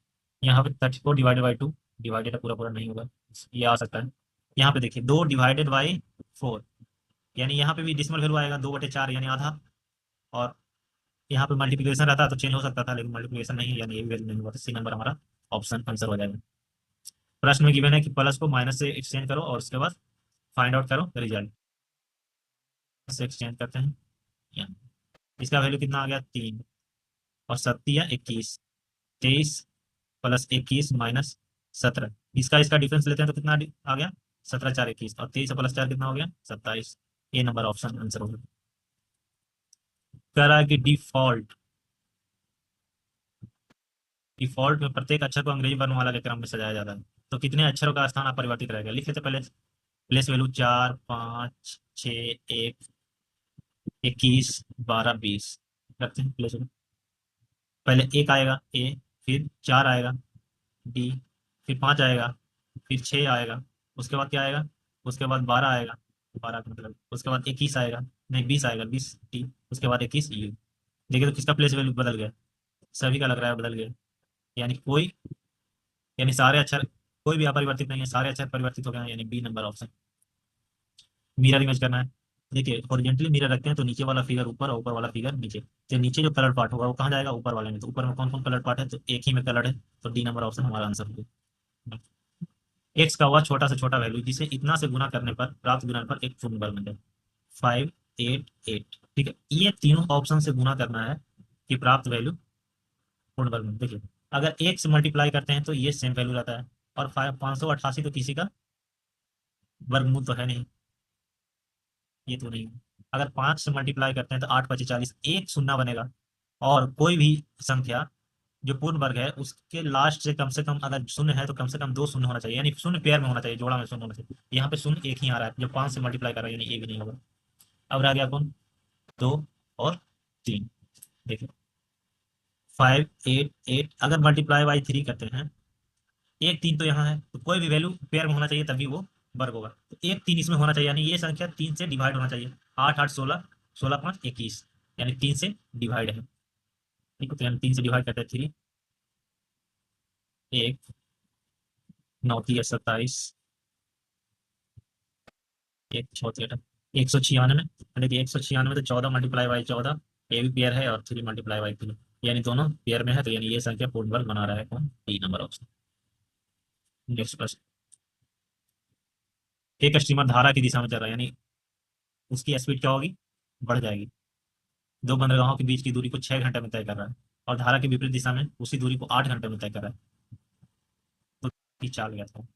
34 डिवाइडेड बाई 2, डिवाइडेड पूरा पूरा नहीं होगा, ये आ सकता है। यहाँ पे देखिए 2 डिवाइडेड बाई 4, यानी यहाँ पे भी डिसमल वैल्यू आएगा, 2/4 यानी आधा। और यहाँ पे मल्टीप्लिकेशन रहता तो चेंज हो सकता था, लेकिन मल्टीप्लिकेशन नहीं है, यानी ये भी वैल्यू नहीं हुआ। तो सी नंबर हमारा ऑप्शन आंसर हो जाएगा। प्रश्न में गिवन है कि प्लस को माइनस से एक्सचेंज करो और उसके बाद फाइंड आउट करो रिजल्ट। से एक्सचेंज करते हैं, यहाँ इसका वैल्यू कितना आ गया, 3। और 7 या 21, 23 प्लस 21 माइनस 17। इसका इसका डिफरेंस लेते हैं तो कितना आ गया, 17 4 21, और 23 प्लस 4 कितना हो गया, 27। ए नंबर ऑप्शन आंसर होगा। कह रहा है कि डिफॉल्ट, डिफॉल्ट में प्रत्येक अक्षर को अंग्रेजी वर्णमाला के क्रम में सजाया जाता है। तो कितने अक्षरों का स्थान अपरिवर्तित रहेगा, लिख लेते पहले। प्लेस वैल्यू 4 5 6 1 21 12 20 रखते हैं प्लेस वैल्यू। पहले 1 आएगा, ए। फिर 4 आएगा, डी। फिर 5 आएगा, फिर 6 आएगा। उसके बाद क्या आएगा, उसके बाद 12 आएगा, 12 का मतलब उसके बाद 21 आएगा, नहीं 20 आएगा, 20 टी, उसके बाद 21 यू। देखिए तो किसका प्लेस वैल्यू बदल गया, सभी का लग रहा है बदल गया। यानी कोई, यानी सारे अक्षर, कोई भी अपरिवर्तित नहीं है, सारे अक्षर परिवर्तित हो गए हैं, यानी B number option. Mirror image करना है। देखिए हॉरिजॉन्टली मिरर रखते हैं तो नीचे वाला फिगर ऊपर और ऊपर वाला फिगर नीचे। तो नीचे जो कलर पार्ट होगा वो कहाँ जाएगा, ऊपर वाले में। तो ऊपर में कौन कौन कलर पार्ट है, तो एक ही में कलर है, तो डी नंबर ऑप्शन हमारा आंसर होगा। एक्स का हुआ छोटा से छोटा वैल्यू जिसे इतना से गुना करने पर प्राप्त गुणन पर एक पूर्ण वर्ग मिल जाए। 588, ठीक है, ये तीनों ऑप्शन से गुना करना है कि प्राप्त वैल्यू पूर्ण वर्ग मिले। देखिए अगर एक से मल्टीप्लाई करते हैं तो ये सेम वैल्यू रहता है, और 588 तो किसी का वर्गमूल तो है नहीं, ये तो नहीं है। अगर 5 से मल्टीप्लाई करते हैं तो 8 × 5 = 40, एक शून्य बनेगा। और कोई भी संख्या जो पूर्ण वर्ग है उसके लास्ट से कम अगर शून्य है तो कम से कम दो शून्य होना चाहिए, यानी शून्य पेयर में होना चाहिए, जोड़ा में शून्य होना चाहिए। यहाँ पे शून्य एक ही आ रहा है जो 5 से मल्टीप्लाई कर रहा है, यानी एक भी नहीं होगा। अब रह गया कौन, 2 और 3। देखिए 588 अगर मल्टीप्लाई बाई 3 करते हैं, एक 3 तो यहाँ है, तो कोई भी वैल्यू पेयर में होना चाहिए तभी वो वर्ग होगा। तो एक 3 इसमें होना चाहिए, यानी ये संख्या 3 से डिवाइड होना चाहिए। 8 8 16, 16 5 21, यानी 3 से डिवाइड है। ठीक है, तो यानी 3 से डिवाइड करते हैं 3, 1 9 3 27, 1 6 196। देखिए 196 तो 14 मल्टीप्लाई बाई 14, ये भी पेयर है, और 3 मल्टीप्लाई बाई 3, यानी दोनों पेयर में है, तो यानी ये संख्या पूर्ण वर्ग बना रहा है कौन, डी नंबर ऑप्शन। नेक्स्ट प्रश्न। एक स्ट्रीमर धारा की दिशा में चल रहा है, यानी उसकी स्पीड क्या होगी, बढ़ जाएगी। दो बंदरगाहों के बीच की दूरी को 6 घंटे में तय कर रहा है, और धारा के विपरीत दिशा में उसी दूरी को 8 घंटे में तय कर रहा है। तो की चाल गया था।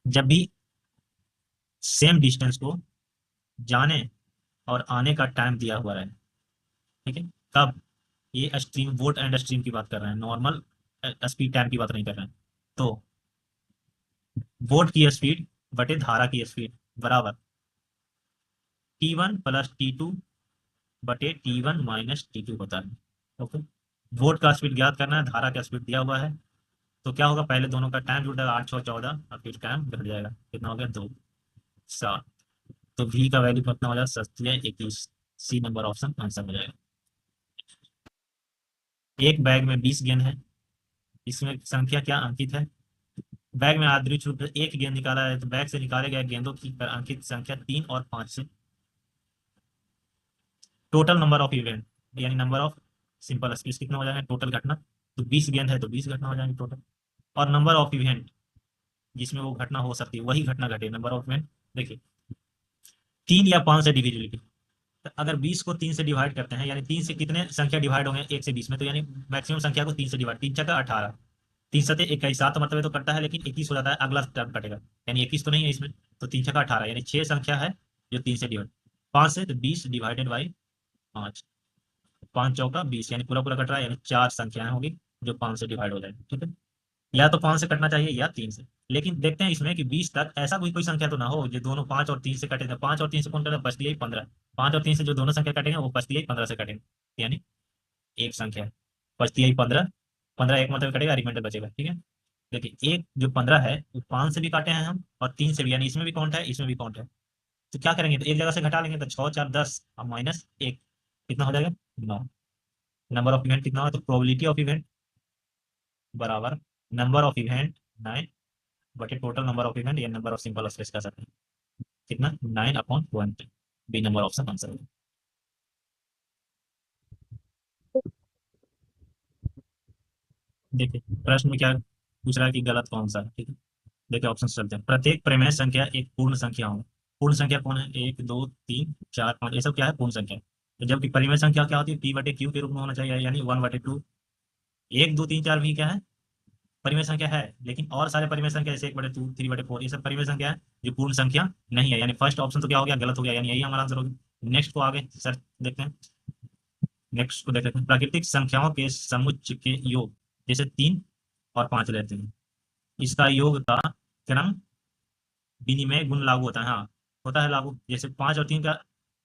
जब भी सेम डिस्टेंस को जाने और आने का टाइम दिया हुआ है, ठीक है, तब ये स्ट्रीम, वोट एंड स्ट्रीम की बात कर रहे हैं, नॉर्मल स्पीड टाइम की बात नहीं कर रहे हैं। तो वोट की स्पीड बटे धारा की स्पीड बराबर T1 + T2 बटे T1 - T2 होता है। ओके, वोट का स्पीड ज्ञात करना है, धारा का स्पीड दिया हुआ है। तो क्या होगा, पहले दोनों का टाइम जुड़ जाएगा, 8 6 14, और फिर टाइम घट जाएगा, कितना हो गया, 2 7। तो वी का वैल्यू कितना हो जाएगा, 21, सी नंबर ऑप्शन आंसर हो जाएगा। एक बैग में 20 गेंद है, इसमें संख्या क्या अंकित है। बैग में आदृश रूप से एक गेंद निकाला है, तो बैग से निकाले गए गेंदों की अंकित संख्या 3 और 5 से। टोटल नंबर ऑफ इवेंट, यानी नंबर ऑफ सिंपल स्पेस कितना हो जाएगा, टोटल घटना। तो 20 गेंद है तो 20 घटना हो जाएंगे टोटल। और नंबर ऑफ इवेंट जिसमें वो घटना हो सकती है, वही घटना घटे, नंबर ऑफ इवेंट। देखिए 3 या 5 से डिविजिबिलिटी, तो अगर 20 को 3 से डिवाइड करते हैं, यानी 3 से कितने संख्या डिवाइड होंगे, 1 से 20 में, तो यानी मैक्सिमम संख्या को 3 से डिवाइड, 3 × 18, 3 × 7 = 21, 7 मरतबे तो कटता है, लेकिन 21 हो जाता है, अगला टर्म कटेगा, यानी 21 तो नहीं है इसमें। तो 3 × 18 यानी 6 संख्या है जो 3 से डिवाइड, 5 से, तो 20 डिवाइडेड बाई 5, 5 × 4 = 20, यानी पूरा पूरा कट रहा है, यानी 4 संख्याएं होगी जो 5 से डिवाइड हो जाएगी। ठीक है, या तो 5 से कटना चाहिए या 3 से। लेकिन देखते हैं इसमें कि 20 तक ऐसा कोई कोई संख्या तो ना हो जो दोनों 5 और 3 से कटे। 5 और 3 से कौन कटेगा, बचती है 15। 5 और 3 से जो दोनों संख्या कटेंगे वो बचती है 15 से कटेंगे, यानी एक संख्या है, बचती है 15। 15 एक मतलब कटेगा, रिमाइंडर बचेगा। ठीक है, देखिए एक जो 15 है वो 5 से भी काटे हैं हम, और 3 से भी, यानी इसमें भी काउंट है, इसमें भी काउंट है। तो क्या करेंगे, तो एक जगह से घटा लेंगे, तो 6 4 10 और -1 कितना हो जाएगा, 9। नंबर ऑफ इवेंट कितना हो, तो प्रोबेबिलिटी ऑफ इवेंट बराबर नंबर ऑफ इवेंट 9 बटे टोटल नंबर ऑफ इवेंट, या नंबर ऑफ सिंपल स्पेस का सकते हैं, कितना, 9/120। बी नंबर ऑप्शन आंसर होगा। देखिए प्रश्न में क्या पूछ रहा है कि गलत कौन सा है। ठीक है, देखिए ऑप्शन चलते हैं। प्रत्येक परिमेय संख्या एक पूर्ण संख्या हो। पूर्ण संख्या कौन है, 1 2 3 4 5, ये सब क्या है, पूर्ण संख्या। तो जबकि परिमेय संख्या क्या होती है, P/Q के रूप में होना चाहिए, यानी 1/2। 1 2 3 4 भी क्या है, परिमेय संख्या है। लेकिन और सारे परिमेय संख्या जैसे 1/2 3/4, ये सब परिमेय संख्या है जो पूर्ण संख्या नहीं है, यानी फर्स्ट ऑप्शन तो क्या हो गया, गलत हो गया, यानी यही हमारा आंसर होगा। नेक्स्ट को आगे सर देखते हैं। नेक्स्ट को देखते हैं, प्राकृतिक संख्याओं के समुच्चय के योग, जैसे 3 और 5 लेते हैं, इसका योग का क्रम विनिमय गुण लागू होता है। हाँ, होता है लागू। जैसे 5 और 3 का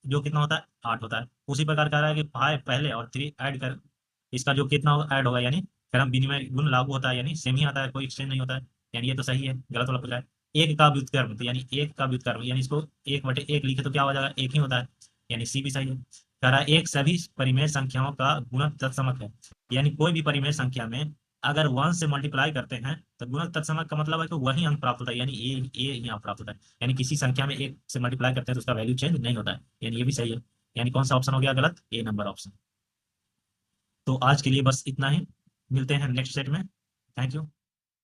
जो कितना होता है, 8 होता है। उसी प्रकार कह रहा है कि 5 पहले और 3 ऐड कर, इसका जो कितना ऐड होगा, यानी क्रम विनिमय गुण लागू होता है, यानी सेम ही आता है, कोई एक्सचेंज नहीं होता है, यानी ये तो सही है, गलत वाला पूछा है। एक का व्युत्क्रम, तो यानी एक का व्युत्क्रम, यानी इसको 1/1 लिखे तो क्या हो जाएगा, एक ही होता है, यानी सी भी सही है। कह रहा है एक सभी परिमेय संख्याओं का गुणक तत्समक है, यानी कोई भी परिमेय संख्या में अगर 1 से मल्टीप्लाई करते हैं तो गुणक तत्समक का मतलब है कि वही अंक प्राप्त होता है, यानी ए यहाँ प्राप्त होता है, यानी किसी संख्या में 1 से मल्टीप्लाई करते हैं तो उसका वैल्यू चेंज नहीं होता है, यानी ये भी सही है। यानी कौन सा ऑप्शन हो गया गलत, ए नंबर ऑप्शन। तो आज के लिए बस इतना ही, मिलते हैं नेक्स्ट सेट में। Thank you.